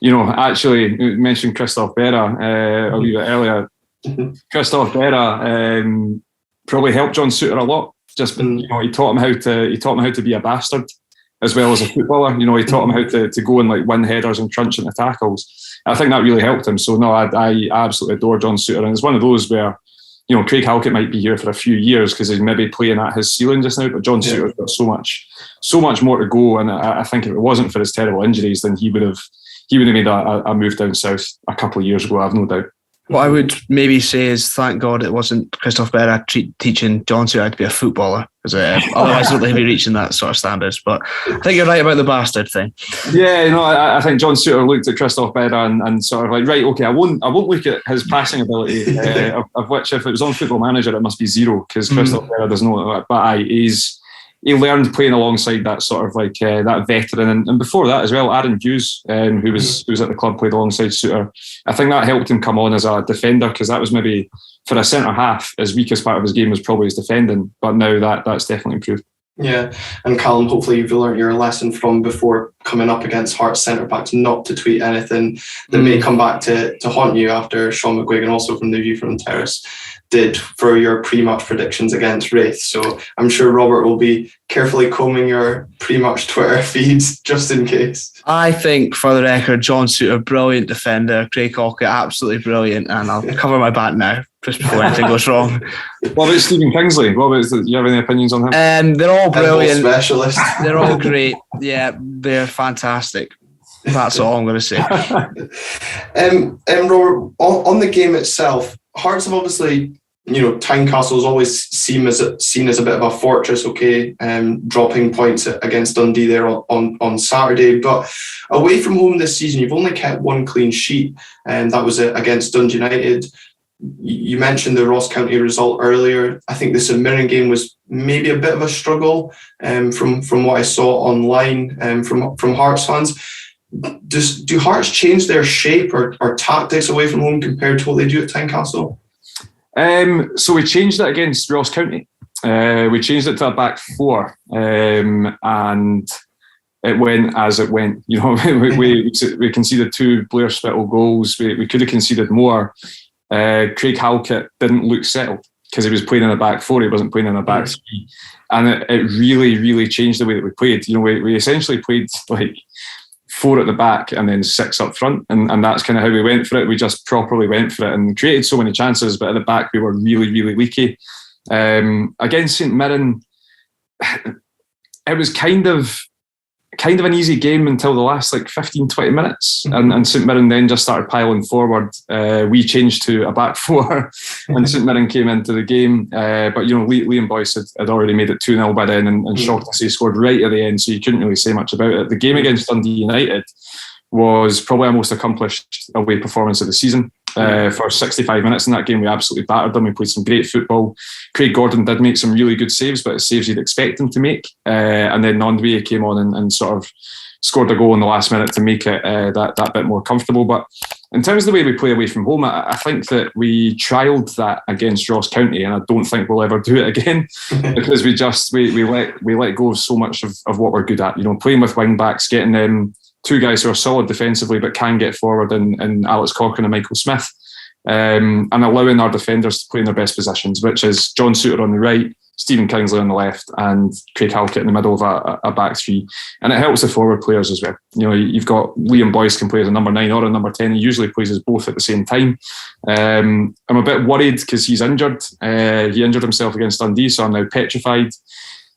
actually you mentioned Christophe Berra a wee bit earlier. Christophe Berra probably helped John Souttar a lot. Just he taught him how to be a bastard as well as a footballer. He taught him how to go and like win headers and crunch into tackles. I think that really helped him. So no, I absolutely adore John Souttar, and it's one of those where Craig Halkett might be here for a few years because he's maybe playing at his ceiling just now. But John Souttar's got so much more to go, and I think if it wasn't for his terrible injuries, then he would have made a move down south a couple of years ago. I've no doubt. What I would maybe say is thank God it wasn't Christophe Berra teaching John Souttar to be a footballer, because otherwise I don't think he'd be reaching that sort of standards. But I think you're right about the bastard thing. Yeah, I think John Souttar looked at Christophe Berra and sort of like, right, okay, I won't look at his passing ability, of which if it was on Football Manager it must be 0 because Christophe Berra doesn't know that. But he learned playing alongside that sort of like that veteran, and before that as well, Aaron Hughes, who was at the club, played alongside Souttar. I think that helped him come on as a defender, because that was maybe for a centre half his weakest part of his game was probably his defending, but now that's definitely improved. Yeah, and Callum, hopefully you've learned your lesson from before coming up against Hearts centre backs not to tweet anything that may come back to haunt you after Sean McGuigan, also from the View from Terrace, did for your pre-match predictions against Wraith. So I'm sure Robert will be carefully combing your pre-match Twitter feeds just in case. I think, for the record, John Souttar, brilliant defender. Craig Halkett, absolutely brilliant. And I'll cover my back now, just before anything goes wrong. What about Stephen Kingsley? Do you have any opinions on him? They're all brilliant. Specialist. They're all great. Yeah, they're fantastic. That's all I'm going to say. Robert, on the game itself, Hearts have obviously, Tynecastle's always seen as a bit of a fortress, dropping points against Dundee there on Saturday. But away from home this season, you've only kept 1 clean sheet, and that was against Dundee United. You mentioned the Ross County result earlier. I think the St Mirren game was maybe a bit of a struggle from what I saw online from Hearts fans. Do Hearts change their shape or tactics away from home compared to what they do at Tynecastle? So we changed it against Ross County. We changed it to a back 4, and it went as it went. We conceded 2 Blair Spittle goals. We could have conceded more. Craig Halkett didn't look settled because he was playing in a back 4. He wasn't playing in a back 3, and it really, really changed the way that we played. We essentially played like 4 at the back and then 6 up front, and that's kind of how we went for it. We just properly went for it and created so many chances, but at the back we were really, really leaky. Against St Mirren, it was kind of an easy game until the last 15-20 minutes, and St Mirren then just started piling forward. We changed to a back four and St Mirren came into the game, but Liam Boyce had already made it 2-0 by then, and Shaughnessy scored right at the end, so you couldn't really say much about it. The game against Dundee United was probably our most accomplished away performance of the season. For 65 minutes in that game, we absolutely battered them. We played some great football. Craig Gordon did make some really good saves, but saves you'd expect him to make. And then Nondwe came on and sort of scored a goal in the last minute to make it that bit more comfortable. But in terms of the way we play away from home, I think that we trialled that against Ross County, and I don't think we'll ever do it again because we let go of so much of what we're good at. Playing with wing backs, getting them two guys who are solid defensively but can get forward in Alex Cochrane and Michael Smith, and allowing our defenders to play in their best positions, which is John Souttar on the right, Stephen Kingsley on the left, and Craig Halkett in the middle of a back three. And it helps the forward players as well. You've got Liam Boyce can play as a number 9 or a number 10. He usually plays as both at the same time. I'm a bit worried because he's injured. He injured himself against Dundee, so I'm now petrified,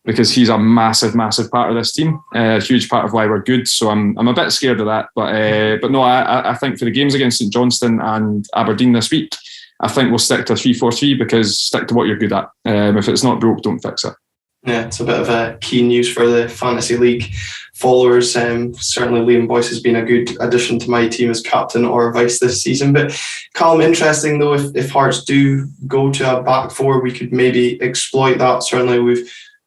because he's a massive, massive part of this team, a huge part of why we're good. So I'm a bit scared of that. But no, I think for the games against St Johnstone and Aberdeen this week, I think we'll stick to 3-4-3, because stick to what you're good at. If it's not broke, don't fix it. Yeah, it's a bit of key news for the Fantasy League followers. Certainly Liam Boyce has been a good addition to my team as captain or vice this season. But Calum, interesting though, if Hearts do go to a back four, we could maybe exploit that. Certainly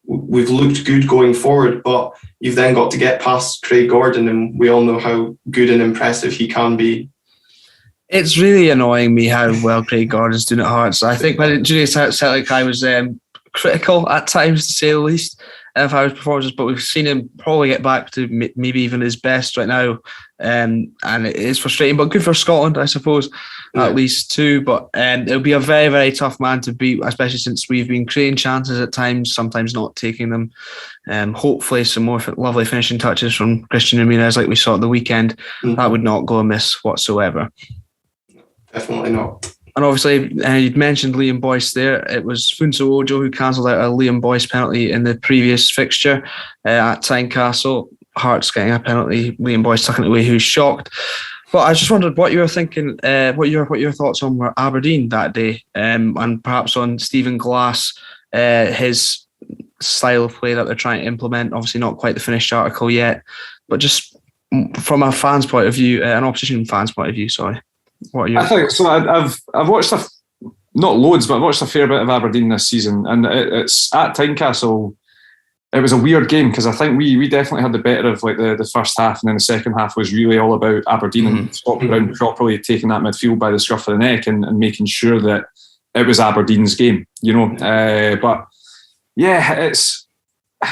we've looked good going forward, but you've then got to get past Craig Gordon, and we all know how good and impressive he can be. It's really annoying me how well Craig Gordon's doing at Hearts. I think when during Celtic, I was critical at times, to say the least, of how his performances, but we've seen him probably get back to maybe even his best right now, and it is frustrating, but good for Scotland, I suppose, at least too. But it'll be a very, very tough man to beat, especially since we've been creating chances at times, sometimes not taking them. Hopefully some more lovely finishing touches from Christian Ramirez like we saw at the weekend. That would not go amiss whatsoever. Definitely not. And obviously, you'd mentioned Liam Boyce there. It was Funso Ojo who cancelled out a Liam Boyce penalty in the previous fixture at Tynecastle. Hearts getting a penalty, Liam Boyce tucking it away, who's shocked. But I just wondered what you were thinking, what your thoughts on were Aberdeen that day, and perhaps on Stephen Glass, his style of play that they're trying to implement. Obviously not quite the finished article yet, but just from a fan's point of view, an opposition fan's point of view, sorry. I think so. I've watched not loads, but I've watched a fair bit of Aberdeen this season, and it's at Tynecastle. It was a weird game because I think we definitely had the better of the first half, and then the second half was really all about Aberdeen and Scott Brown properly taking that midfield by the scruff of the neck and making sure that it was Aberdeen's game, But yeah,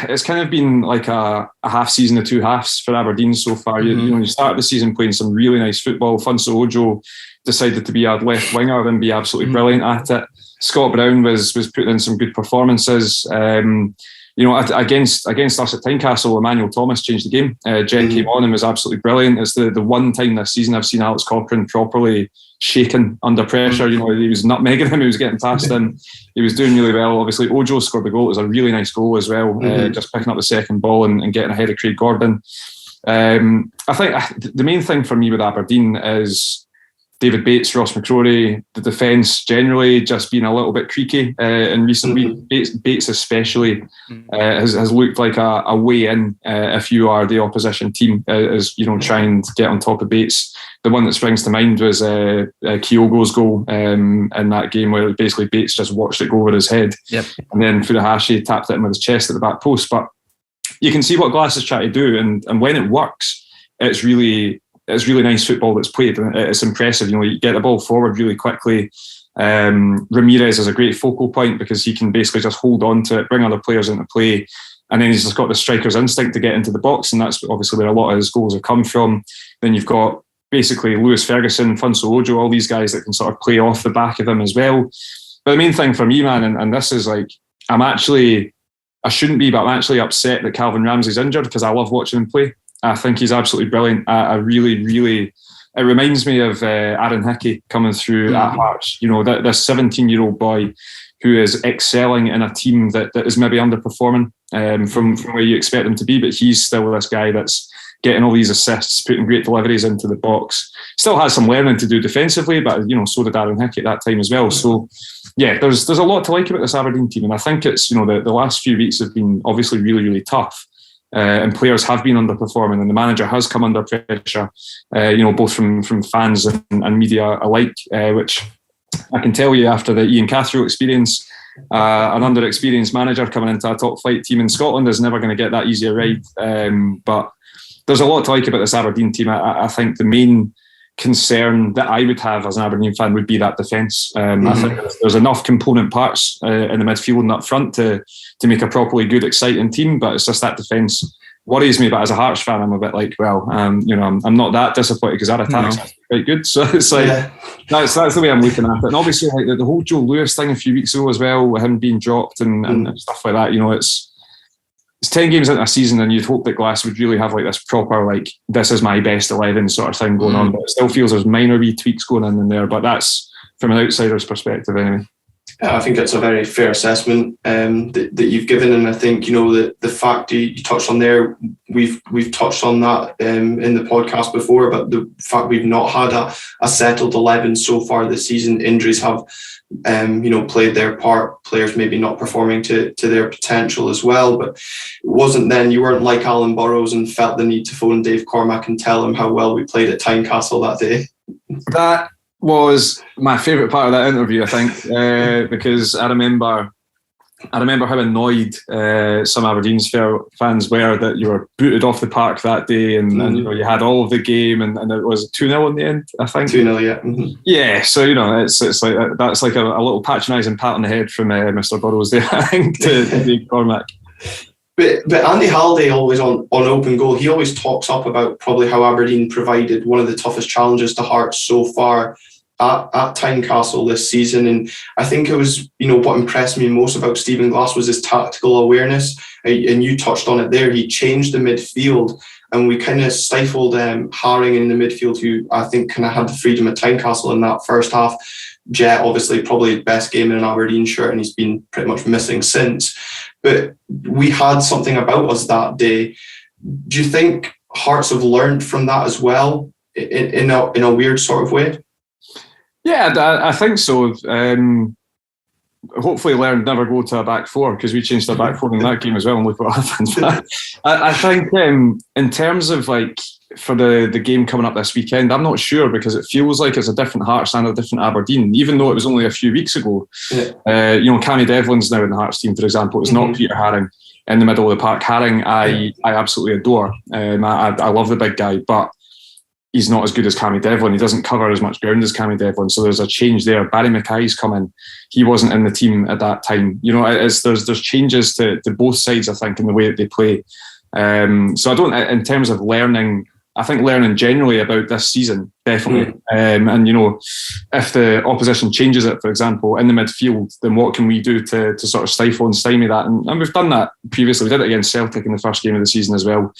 it's kind of been like a half season of two halves for Aberdeen so far. You start the season playing some really nice football. Funso Ojo decided to be a left winger and be absolutely brilliant at it. Scott Brown was putting in some good performances. Against us at Tynecastle, Emmanuel Thomas changed the game. Jen came on and was absolutely brilliant. It's the one time this season I've seen Alex Cochrane properly shaken under pressure. He was nutmegging him, he was getting past him. He was doing really well. Obviously, Ojo scored the goal. It was a really nice goal as well, just picking up the second ball and getting ahead of Craig Gordon. I think the main thing for me with Aberdeen is David Bates, Ross McCrory, the defence generally just being a little bit creaky in recent weeks. Bates especially has looked like a way in if you are the opposition team, as trying to get on top of Bates. The one that springs to mind was Kyogo's goal in that game where basically Bates just watched it go over his head. Yep. And then Furuhashi tapped it in with his chest at the back post. But you can see what Glass is trying to do, and when it works, it's really nice football that's played, and it's impressive. You get the ball forward really quickly. Ramirez is a great focal point because he can basically just hold on to it, bring other players into play, and then he's just got the striker's instinct to get into the box, and that's obviously where a lot of his goals have come from. Then you've got basically Lewis Ferguson, Funso Ojo, all these guys that can sort of play off the back of him as well. But the main thing for me, man, and this is like, I shouldn't be, but I'm actually upset that Calvin Ramsey's injured because I love watching him play. I think he's absolutely brilliant. I really, really it reminds me of Aaron Hickey coming through at Hearts. You know, this 17-year-old boy who is excelling in a team that is maybe underperforming from where you expect them to be, but he's still this guy that's getting all these assists, putting great deliveries into the box. Still has some learning to do defensively, but you know, so did Aaron Hickey at that time as well. So yeah, there's a lot to like about this Aberdeen team, and I think it's, you know, the last few weeks have been obviously really, really tough. And players have been underperforming, and the manager has come under pressure, you know, both from fans and media alike, which I can tell you after the Ian Cathro experience, an under-experienced manager coming into a top-flight team in Scotland is never going to get that easy a ride. But there's a lot to like about this Aberdeen team. I think the main concern that I would have as an Aberdeen fan would be that defence. I think there's enough component parts in the midfield and up front to make a properly good, exciting team, but it's just that defence worries me. But as a Hearts fan, I'm a bit like, well, you know, I'm not that disappointed because our attack's quite good. So it's like that's the way I'm looking at it. And obviously, like the whole Joe Lewis thing a few weeks ago as well, with him being dropped and stuff like that. You know, it's 10 games into a season, and you'd hope that Glass would really have like this proper, like, this is my best 11 sort of thing going on. But it still feels there's minor wee tweaks going in there. But that's from an outsider's perspective anyway. I think it's a very fair assessment that you've given, and I think, you know, the fact you touched on there, we've touched on that in the podcast before, but the fact we've not had a settled 11 so far this season. Injuries have you know, played their part, players maybe not performing to their potential as well. But it wasn't then, you weren't like Alan Burrows and felt the need to phone Dave Cormack and tell him how well we played at Tynecastle that day. That was my favourite part of that interview, I think, because I remember how annoyed some Aberdeen fans were that you were booted off the park that day, and you know, you had all of the game, and it was 2-0 in the end, I think. 2-0, yeah. Yeah, so you know, it's like that's like a little patronising pat on the head from Mr. Burrows there, I think, to Dave Cormack. But Andy Halliday always on Open Goal, he always talks up about probably how Aberdeen provided one of the toughest challenges to Hearts so far at Tynecastle this season. And I think it was, you know, what impressed me most about Stephen Glass was his tactical awareness. And you touched on it there. He changed the midfield, and we kind of stifled Haring in the midfield, who I think kind of had the freedom at Tynecastle in that first half. Jet, obviously, probably the best game in an Aberdeen shirt, and he's been pretty much missing since. But we had something about us that day. Do you think Hearts have learned from that as well, in a weird sort of way? Yeah, I think so. Hopefully learn never go to a back four, because we changed our back four in that game as well, and look what happens. I think in terms of like for the game coming up this weekend, I'm not sure, because it feels like it's a different Hearts and a different Aberdeen, even though it was only a few weeks ago. Yeah. You know, Cammy Devlin's now in the Hearts team, for example. It's not Peter Haring in the middle of the park. Haring, I absolutely adore. I love the big guy, but he's not as good as Cammy Devlin. He doesn't cover as much ground as Cammy Devlin, so there's a change there. Barry Mackay's come in. He wasn't in the team at that time. You know, there's changes to both sides, I think, in the way that they play. So I don't, in terms of learning, I think learning generally about this season, definitely. And, you know, if the opposition changes it, for example, in the midfield, then what can we do to sort of stifle and stymie that? And we've done that previously. We did it against Celtic in the first game of the season as well.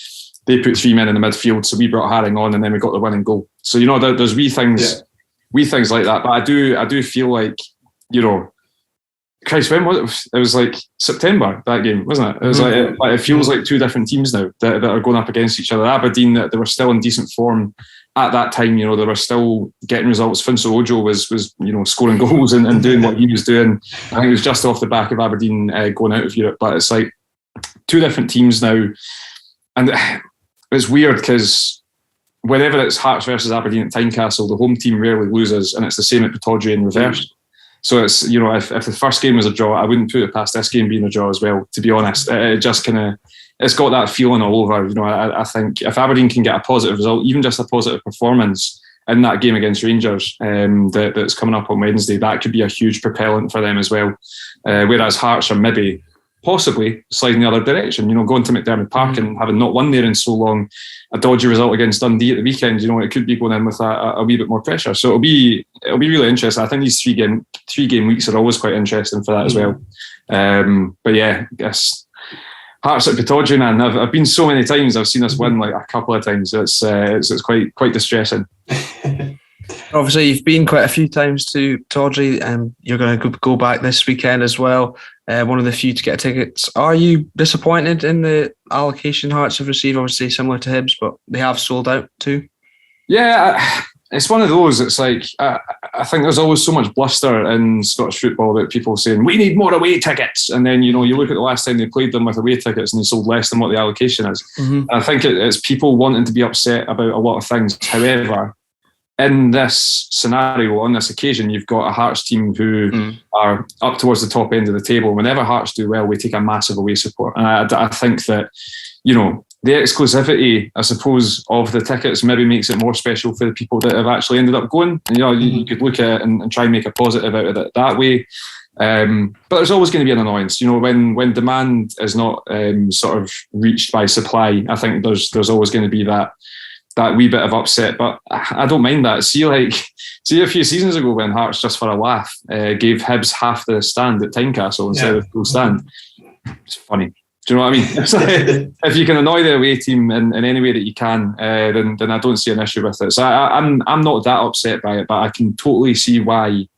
They put 3 men in the midfield, so we brought Haring on, and then we got the winning goal. So, you know, there's wee things like that. But I do feel like, you know, Christ, when was it? It was like September, that game, wasn't it? It was like it feels like two different teams now that are going up against each other. Aberdeen, that they were still in decent form at that time. You know, they were still getting results. Funso Ojo was you know, scoring goals and doing what he was doing. I think it was just off the back of Aberdeen going out of Europe. But it's like two different teams now, and it's weird because whenever it's Hearts versus Aberdeen at Tynecastle, the home team rarely loses, and it's the same at Pittodrie in reverse. So it's, you know, if the first game was a draw, I wouldn't put it past this game being a draw as well, to be honest. It just kind of, it's got that feeling all over. You know, I think if Aberdeen can get a positive result, even just a positive performance in that game against Rangers that's coming up on Wednesday, that could be a huge propellant for them as well. Whereas Hearts are maybe possibly sliding the other direction, you know, going to McDermott Park and having not won there in so long, a dodgy result against Dundee at the weekend, you know, it could be going in with a wee bit more pressure. So it'll be really interesting. I think these three game weeks are always quite interesting for that as well. But yeah, I guess Hearts at Pittodrie, man. I've been so many times. I've seen us win like a couple of times. It's quite distressing. Obviously, you've been quite a few times to Pittodrie, and you're going to go back this weekend as well. One of the few to get tickets. Are you disappointed in the allocation Hearts have received? Obviously, similar to Hibs, but they have sold out too. Yeah, it's one of those. It's like I think there's always so much bluster in Scottish football about people saying we need more away tickets, and then you look at the last time they played them with away tickets and they sold less than what the allocation is. Mm-hmm. I think it's people wanting to be upset about a lot of things. However, in this scenario, on this occasion, you've got a Hearts team who are up towards the top end of the table. Whenever Hearts do well, we take a massive away support, and I think that the exclusivity, I suppose, of the tickets maybe makes it more special for the people that have actually ended up going. And, you could look at it and try and make a positive out of it that way. But there's always going to be an annoyance, when demand is not sort of reached by supply. I think there's always going to be that wee bit of upset. But I don't mind that. See a few seasons ago when Hearts, just for a laugh, gave Hibs half the stand at Tynecastle instead of full stand. It's funny. Do you know what I mean? If you can annoy the away team in any way that you can, then I don't see an issue with it. So I'm not that upset by it, but I can totally see why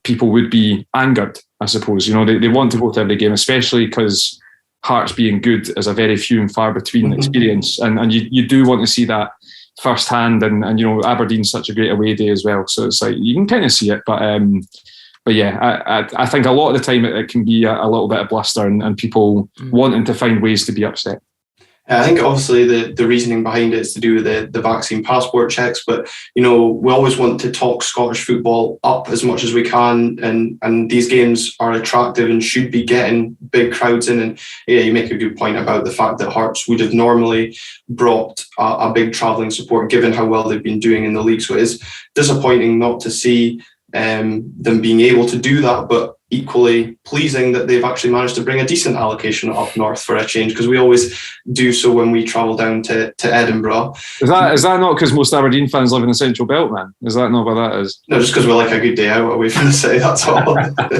people would be angered. I suppose they want to go to every game, especially because Hearts being good is a very few and far between experience, and you do want to see that firsthand. And Aberdeen's such a great away day as well, so it's like you can kind of see it, But yeah, I think a lot of the time it can be a little bit of bluster and people wanting to find ways to be upset. I think obviously the reasoning behind it is to do with the vaccine passport checks, but we always want to talk Scottish football up as much as we can, and these games are attractive and should be getting big crowds in. And yeah, you make a good point about the fact that Hearts would have normally brought a big travelling support given how well they've been doing in the league. So it is disappointing not to see them being able to do that, but equally pleasing that they've actually managed to bring a decent allocation up north for a change, because we always do so when we travel down to Edinburgh. Is that not because most Aberdeen fans live in the Central Belt, man? Is that not what that is? No, just because we like a good day out away from the city, that's all.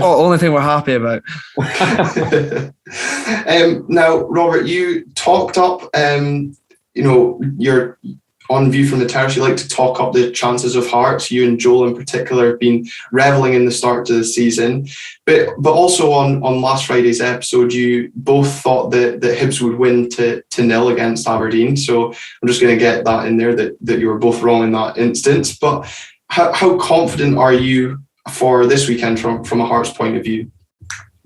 Only thing we're happy about. Now, Robert, you talked up your on View from the Terrace, you like to talk up the chances of Hearts. You and Joel in particular have been revelling in the start to the season. But also on last Friday's episode, you both thought that Hibs would win to 0 against Aberdeen. So I'm just going to get that in there, that you were both wrong in that instance. But how confident are you for this weekend from a Hearts point of view?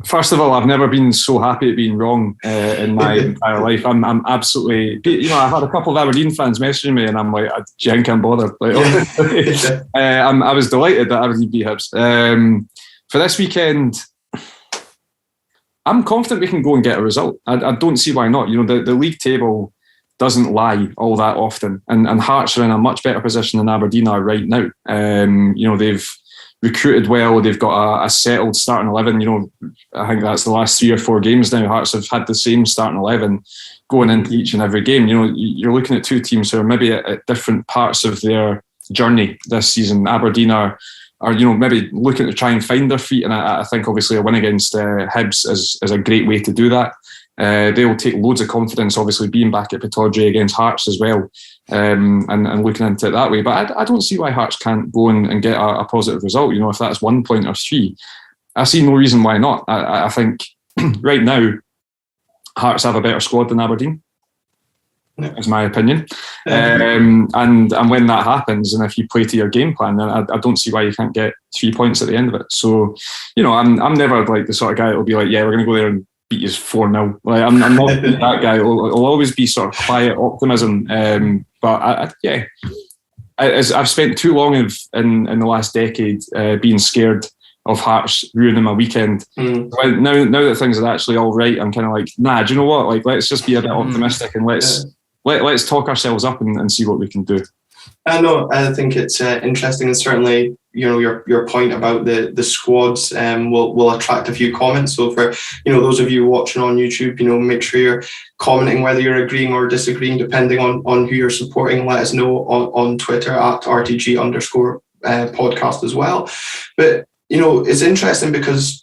First of all, I've never been so happy at being wrong in my entire life. I'm absolutely, I've had a couple of Aberdeen fans messaging me and I'm like, I can't bother. I was delighted that Aberdeen beat Hibs. For this weekend, I'm confident we can go and get a result. I don't see why not. The league table doesn't lie all that often, and Hearts are in a much better position than Aberdeen are right now. They've recruited well. They've got a settled starting 11. I think that's the last 3 or 4 games now. Hearts have had the same starting 11 going into each and every game. You're looking at 2 teams who are maybe at different parts of their journey this season. Aberdeen are maybe looking to try and find their feet, and I think obviously a win against Hibs is a great way to do that. They will take loads of confidence, obviously, being back at Pittodrie against Hearts as well, and looking into it that way. But I don't see why Hearts can't go and get a positive result. If that's 1 point or 3, I see no reason why not. I think right now Hearts have a better squad than Aberdeen, is my opinion. And when that happens, and if you play to your game plan, then I don't see why you can't get 3 points at the end of it. So, I'm never like the sort of guy that will be like, yeah, we're going to go there and beat us 4-0. Like, I'm not that guy. It'll always be sort of quiet optimism. But I've spent too long in the last decade being scared of Hearts ruining my weekend. Now that things are actually all right, I'm kind of like, nah, do you know what? Like, let's just be a bit optimistic and let's talk ourselves up and see what we can do. I think it's interesting, and certainly your point about the squads will attract a few comments. So for those of you watching on YouTube, make sure you're commenting whether you're agreeing or disagreeing, depending on who you're supporting. Let us know on Twitter at RTG_podcast as well. But it's interesting because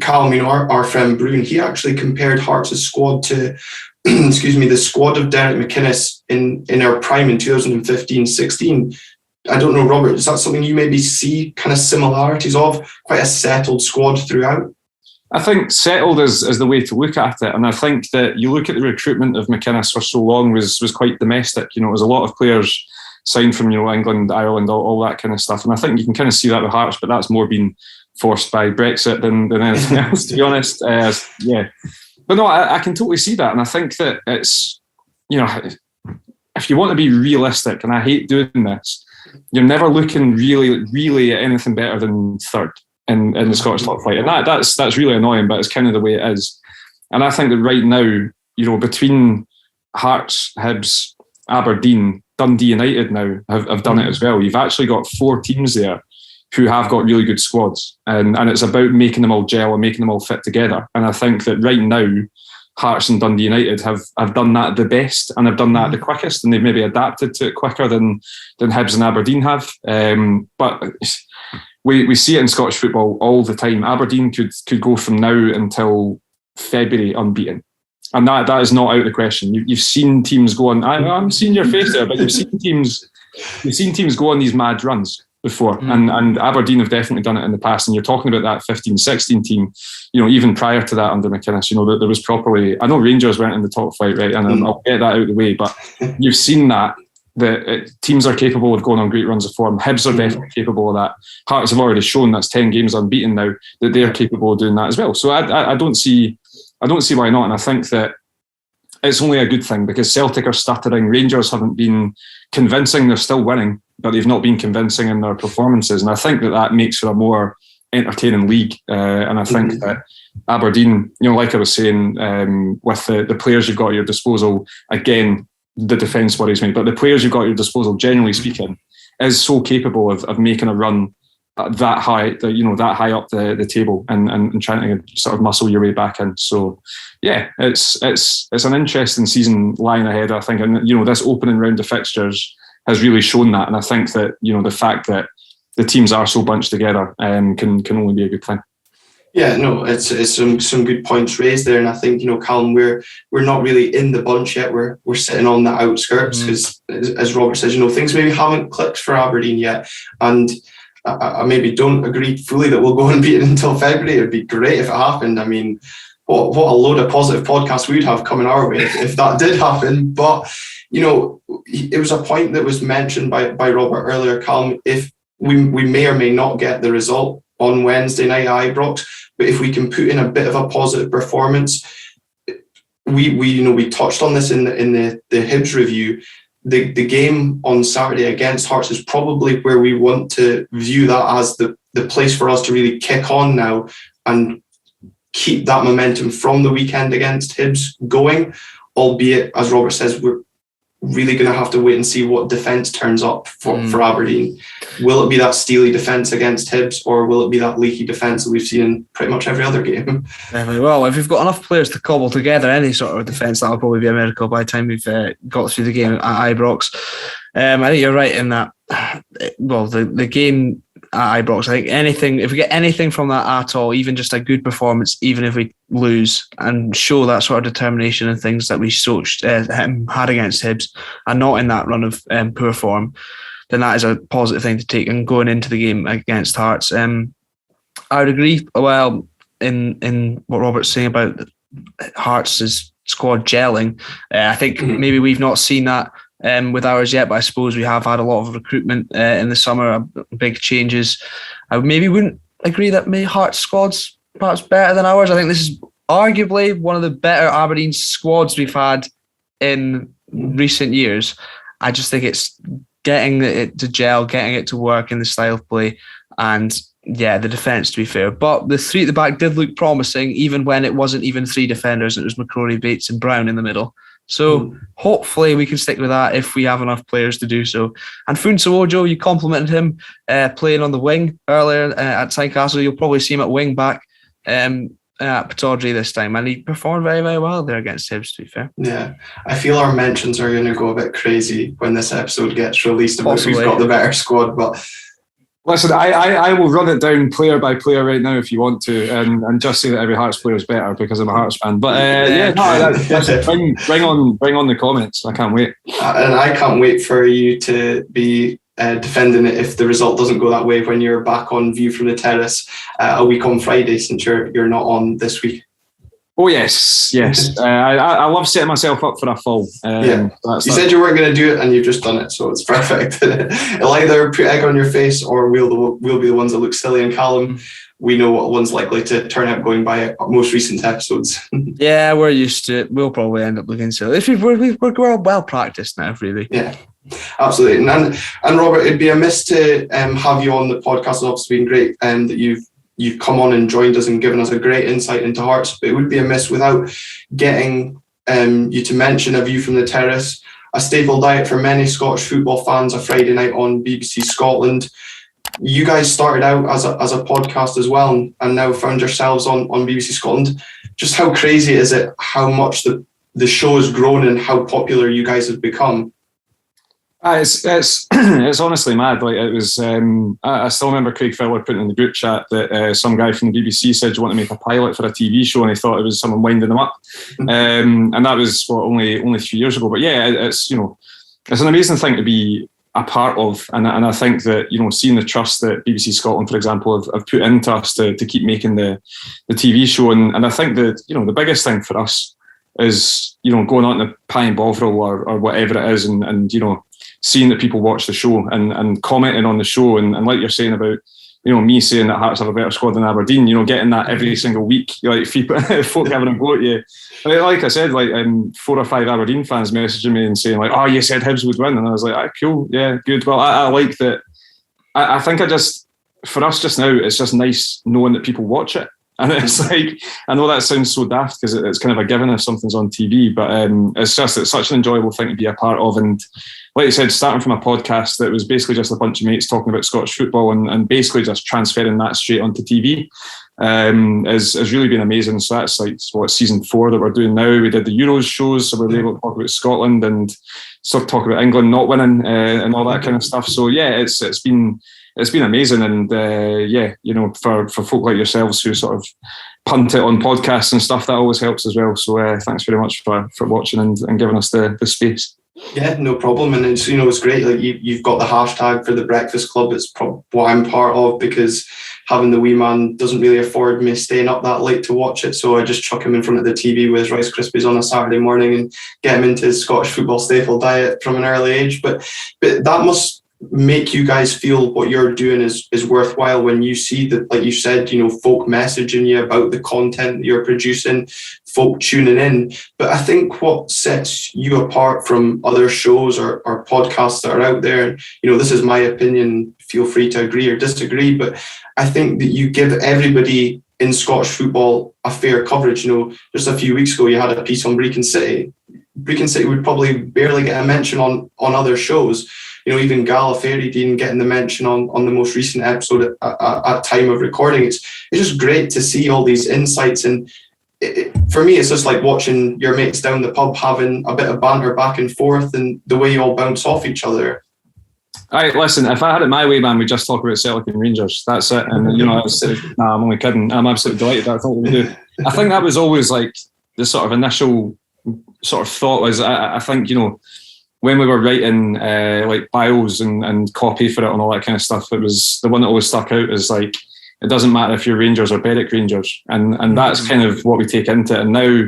Calum, our friend Bruin, he actually compared Hearts' squad to, the squad of Derek McInnes in our prime in 2015-16. I don't know, Robert, is that something you maybe see kind of similarities of? Quite a settled squad throughout? I think settled is the way to look at it. And I think that you look at the recruitment of McInnes for so long was quite domestic. It was a lot of players signed from, England, Ireland, all that kind of stuff. And I think you can kind of see that with Hearts, but that's more been forced by Brexit than anything else, to be honest. Yeah. But no, I can totally see that. And I think that it's, if you want to be realistic, and I hate doing this, you're never looking really at anything better than third in the Scottish top flight. And that's really annoying, but it's kind of the way it is. And I think that right now, between Hearts, Hibs, Aberdeen, Dundee United now have done it as well. You've actually got 4 teams there who have got really good squads. And it's about making them all gel and making them all fit together. And I think that right now, Hearts and Dundee United have done that the best and have done that the quickest, and they've maybe adapted to it quicker than Hibs and Aberdeen have. But we see it in Scottish football all the time. Aberdeen could go from now until February unbeaten. And that is not out of the question. You've seen teams go on. I'm seeing your face there, but you've seen teams go on these mad runs before, and Aberdeen have definitely done it in the past. And you're talking about that 15-16 team. Even prior to that under McInnes, there was properly. I know Rangers weren't in the top flight, right? And I'll get that out of the way. But you've seen that teams are capable of going on great runs of form. Hibs are definitely capable of that. Hearts have already shown that's 10 games unbeaten now that they're capable of doing that as well. So I don't see why not. And I think that it's only a good thing because Celtic are stuttering. Rangers haven't been convincing. They're still winning, but they've not been convincing in their performances. And I think that makes for a more entertaining league. And I think that Aberdeen, like I was saying, with the players you've got at your disposal, again, the defence worries me, but the players you've got at your disposal, generally speaking, is so capable of making a run that high, that high up the table and trying to sort of muscle your way back in. So yeah, it's an interesting season lying ahead, I think. And this opening round of fixtures has really shown that. And I think that the fact that the teams are so bunched together can only be a good thing. Yeah, no, it's some good points raised there, and I think Calum, we're not really in the bunch yet. We're sitting on the outskirts because, as Robert says, things maybe haven't clicked for Aberdeen yet, and I maybe don't agree fully that we'll go unbeaten until February. It'd be great if it happened. I mean, what a load of positive podcasts we'd have coming our way if that did happen. But it was a point that was mentioned by Robert earlier, Calum. If we may or may not get the result on Wednesday night at Ibrox, but if we can put in a bit of a positive performance, we touched on this in the Hibs review. The game on Saturday against Hearts is probably where we want to view that as the place for us to really kick on now and keep that momentum from the weekend against Hibs going, albeit, as Robert says, we're really going to have to wait and see what defence turns up for Aberdeen. Will it be that steely defence against Hibs, or will it be that leaky defence that we've seen in pretty much every other game? Well, if we've got enough players to cobble together any sort of defence, that'll probably be a miracle by the time we've got through the game at Ibrox. I think you're right in that. Well, the game at Ibrox, I think if we get anything from that at all, even just a good performance, even if we lose, and show that sort of determination and things that we had against Hibs, and not in that run of poor form, then that is a positive thing to take. And going into the game against Hearts, I would agree. Well, in what Robert's saying about Hearts' squad gelling, I think maybe we've not seen that with ours yet, but I suppose we have had a lot of recruitment in the summer, big changes. I maybe wouldn't agree that Hearts squad's perhaps better than ours. I think this is arguably one of the better Aberdeen squads we've had in recent years. I just think it's getting it to gel, getting it to work in the style of play, and the defence, to be fair. But the three at the back did look promising, even when it wasn't even 3 defenders. It was McCrory, Bates and Brown in the middle. So hopefully we can stick with that if we have enough players to do so. And Funso Ojo, you complimented him playing on the wing earlier at Tynecastle. You'll probably see him at wing back at Pittodrie this time, and he performed very, very well there against Hibs, to be fair. Yeah, I feel our mentions are going to go a bit crazy when this episode gets released about who's got the better squad, but Listen, I will run it down player by player right now if you want to, and just say that every Hearts player is better because I'm a Hearts fan. But bring on the comments. I can't wait. And I can't wait for you to be defending it if the result doesn't go that way when you're back on View from the Terrace a week on Friday, since you're not on this week. Oh yes. I love setting myself up for a fall. You said you weren't going to do it, and you've just done it, so it's perfect. It'll either put egg on your face, or we'll be the ones that look silly. And Callum, we know what one's likely to turn out going by our most recent episodes. Yeah, we're used to it. We'll probably end up looking silly. We're well practiced now, really. Yeah, absolutely. And Robert, it'd be amiss to have you on the podcast. It's obviously been great that you've come on and joined us and given us a great insight into Hearts, but it would be amiss without getting you to mention A View from the Terrace, a staple diet for many Scottish football fans, a Friday night on BBC Scotland. You guys started out as a podcast as well, and now found yourselves on BBC Scotland. Just how crazy is it how much the show has grown and how popular you guys have become? It's honestly mad. Like, it was, I still remember Craig Fowler putting in the group chat that some guy from the BBC said, "Do you want to make a pilot for a TV show?" And he thought it was someone winding him up. And that was only 3 years ago. But yeah, it's an amazing thing to be a part of, and I think that seeing the trust that BBC Scotland, for example, have put into us to keep making the TV show, and I think that the biggest thing for us is going on to Pie and Bovril or whatever it is, and seeing that people watch the show and commenting on the show, and like you're saying about me saying that Hearts have a better squad than Aberdeen, getting that every single week, like folk having a go at you. Like I said, 4 or 5 Aberdeen fans messaging me and saying like, "Oh, you said Hibs would win," and I was like, "Cool, yeah, good." Well, I like that. I think for us just now, it's just nice knowing that people watch it. And it's like, I know that sounds so daft because it's kind of a given if something's on TV, but it's such an enjoyable thing to be a part of. And like you said, starting from a podcast that was basically just a bunch of mates talking about Scottish football and basically just transferring that straight onto TV has really been amazing. So that's season 4 that we're doing now. We did the Euros shows, so we were able to talk about Scotland and sort of talk about England not winning and all that kind of stuff. So yeah, it's been amazing, and for folk like yourselves who sort of punt it on podcasts and stuff, that always helps as well. So thanks very much for watching and giving us the space. Yeah, no problem. And it's it's great. Like you've got the hashtag for the Breakfast Club. It's what I'm part of, because having the wee man doesn't really afford me staying up that late to watch it. So I just chuck him in front of the TV with his Rice Krispies on a Saturday morning and get him into his Scottish football staple diet from an early age. But that must make you guys feel what you're doing is worthwhile when you see that, like you said, folk messaging you about the content that you're producing, folk tuning in. But I think what sets you apart from other shows or podcasts that are out there, this is my opinion, feel free to agree or disagree, but I think that you give everybody in Scottish football a fair coverage. Just a few weeks ago you had a piece on Brecon City. Brecon City would probably barely get a mention on other shows. Even Gallifrey getting the mention on the most recent episode at time of recording. It's just great to see all these insights, and for me, it's just like watching your mates down the pub having a bit of banter back and forth, and the way you all bounce off each other. All right, listen, if I had it my way, man, we'd just talk about Celtic and Rangers. That's it. And I'm only kidding. I'm absolutely delighted that's all we do. I think that was always like the sort of initial sort of thought was, I think, when we were writing like bios and copy for it and all that kind of stuff, it was the one that always stuck out as like, it doesn't matter if you're Rangers or Berwick Rangers. And that's kind of what we take into it. And now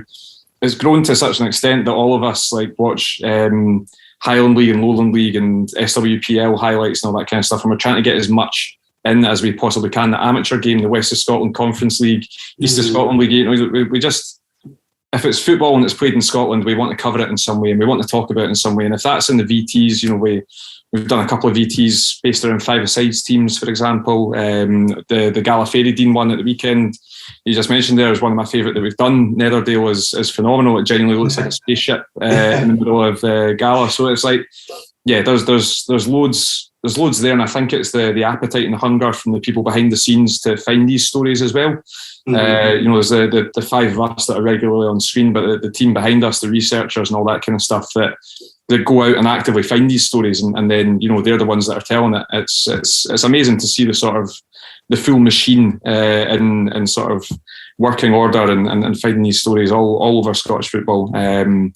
it's grown to such an extent that all of us like watch Highland League and Lowland League and SWPL highlights and all that kind of stuff. And we're trying to get as much in as we possibly can. The amateur game, the West of Scotland Conference League, East of Scotland League, we just, if it's football and it's played in Scotland, we want to cover it in some way and we want to talk about it in some way. And if that's in the VTs, we've done a couple of VTs based around five-a-sides teams, for example. The Gallifrey one at the weekend, you just mentioned there, is one of my favourite that we've done. Netherdale is phenomenal. It genuinely looks like a spaceship in the middle of Gala. So it's like, yeah, there's loads there's loads there, and I think it's the appetite and the hunger from the people behind the scenes to find these stories as well. There's the five of us that are regularly on screen, but the team behind us, the researchers and all that kind of stuff that go out and actively find these stories, and then they're the ones that are telling it. It's amazing to see the sort of the full machine in sort of working order and finding these stories all over Scottish football. I'm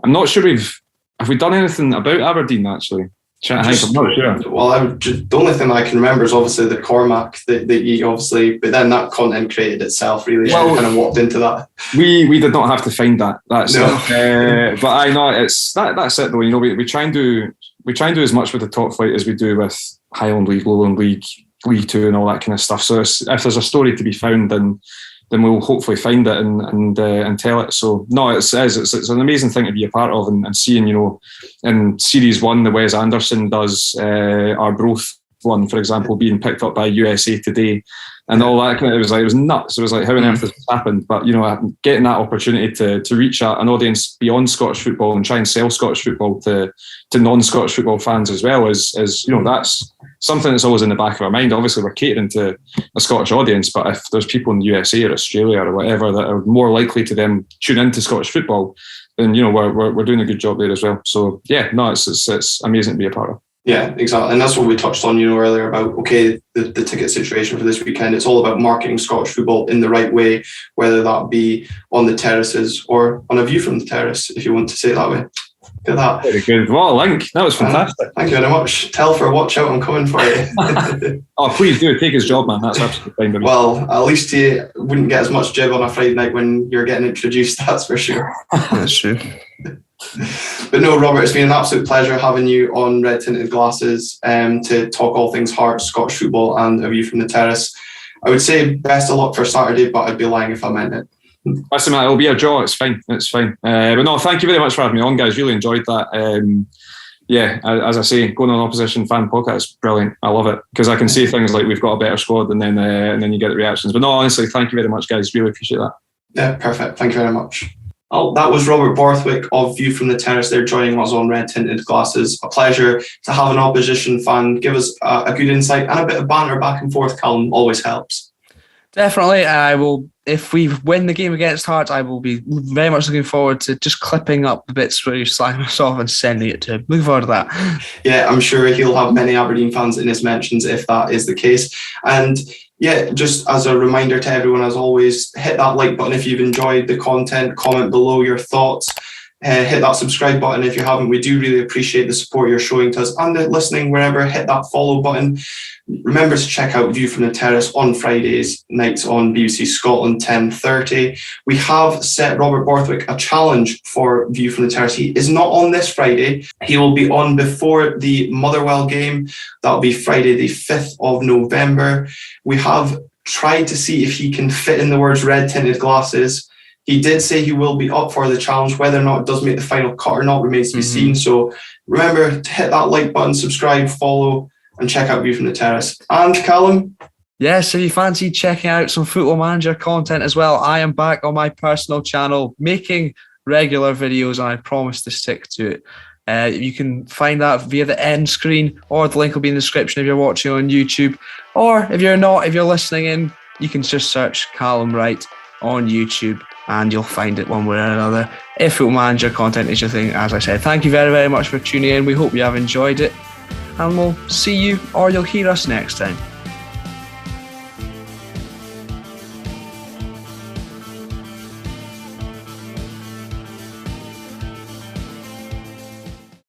not sure have we done anything about Aberdeen actually? I'm not sure. Well, the only thing I can remember is obviously the Cormac that you obviously, but then that content created itself really. Well, so kind of walked into that. We did not have to find that. That's no. But I know it's that's it though. We try and do as much with the top flight as we do with Highland League, Lowland League, League Two, and all that kind of stuff. So if there's a story to be found, then we'll hopefully find it and tell it. So no, it's an amazing thing to be a part of, and seeing, in Series 1, the Wes Anderson does Arbroath one, for example, being picked up by USA Today and all that. It was nuts. It was like, how on earth has this happened? But getting that opportunity to reach an audience beyond Scottish football and try and sell Scottish football to non-Scottish football fans as well is that's something that's always in the back of our mind. Obviously, we're catering to a Scottish audience, but if there's people in the USA or Australia or whatever that are more likely to then tune into Scottish football, then we're doing a good job there as well. So yeah, no, it's amazing to be a part of. Yeah, exactly. And that's what we touched on, earlier about, the ticket situation for this weekend. It's all about marketing Scottish football in the right way, whether that be on the terraces or on a view from the terrace, if you want to say it that way. Look at that. Very good. What a link. That was fantastic. Thank you very much. Tell for a watch out, I'm coming for you. Oh, please do. Take his job, man. That's absolutely fine. Well, at least you wouldn't get as much jib on a Friday night when you're getting introduced, that's for sure. That's true. But no, Robert, it's been an absolute pleasure having you on Red Tinted Glasses to talk all things Hearts, Scottish football, and a view from the terrace. I would say best of luck for Saturday, but I'd be lying if I meant it. Listen, it'll be a draw. It's fine. But no, thank you very much for having me on, guys. Really enjoyed that. As I say, going on an opposition fan podcast is brilliant. I love it because I can say things like we've got a better squad, and then you get the reactions. But no, honestly, thank you very much, guys. Really appreciate that. Yeah, perfect. Thank you very much. Oh, that was Robert Borthwick of View from the Terrace there joining us on Red Tinted Glasses. A pleasure to have an opposition fan give us a good insight and a bit of banter back and forth, Calum. Always helps. Definitely. I will, if we win the game against Hearts, I will be very much looking forward to just clipping up the bits where you slagging us off and sending it to him. Looking forward to that. Yeah, I'm sure he'll have many Aberdeen fans in his mentions if that is the case. And yeah, just as a reminder to everyone, as always, hit that like button if you've enjoyed the content, comment below your thoughts, hit that subscribe button if you haven't. We do really appreciate the support you're showing to us and listening wherever. Hit that follow button. Remember to check out View from the Terrace on Fridays nights on BBC Scotland 10:30. We have set Robert Borthwick a challenge for View from the Terrace. He is not on this Friday. He will be on before the Motherwell game. That'll be Friday the 5th of November. We have tried to see if he can fit in the words Red Tinted Glasses. He did say he will be up for the challenge. Whether or not it does make the final cut or not remains to be seen. So remember to hit that like button, subscribe, follow, and check out View from the Terrace. And Calum? Yes, if you fancy checking out some Football Manager content as well, I am back on my personal channel making regular videos, and I promise to stick to it. You can find that via the end screen, or the link will be in the description if you're watching on YouTube. Or if you're not, if you're listening in, you can just search Calum Wright on YouTube and you'll find it one way or another. If Football Manager content is your thing, as I said, thank you very, very much for tuning in. We hope you have enjoyed it, and we'll see you, or you'll hear us next time.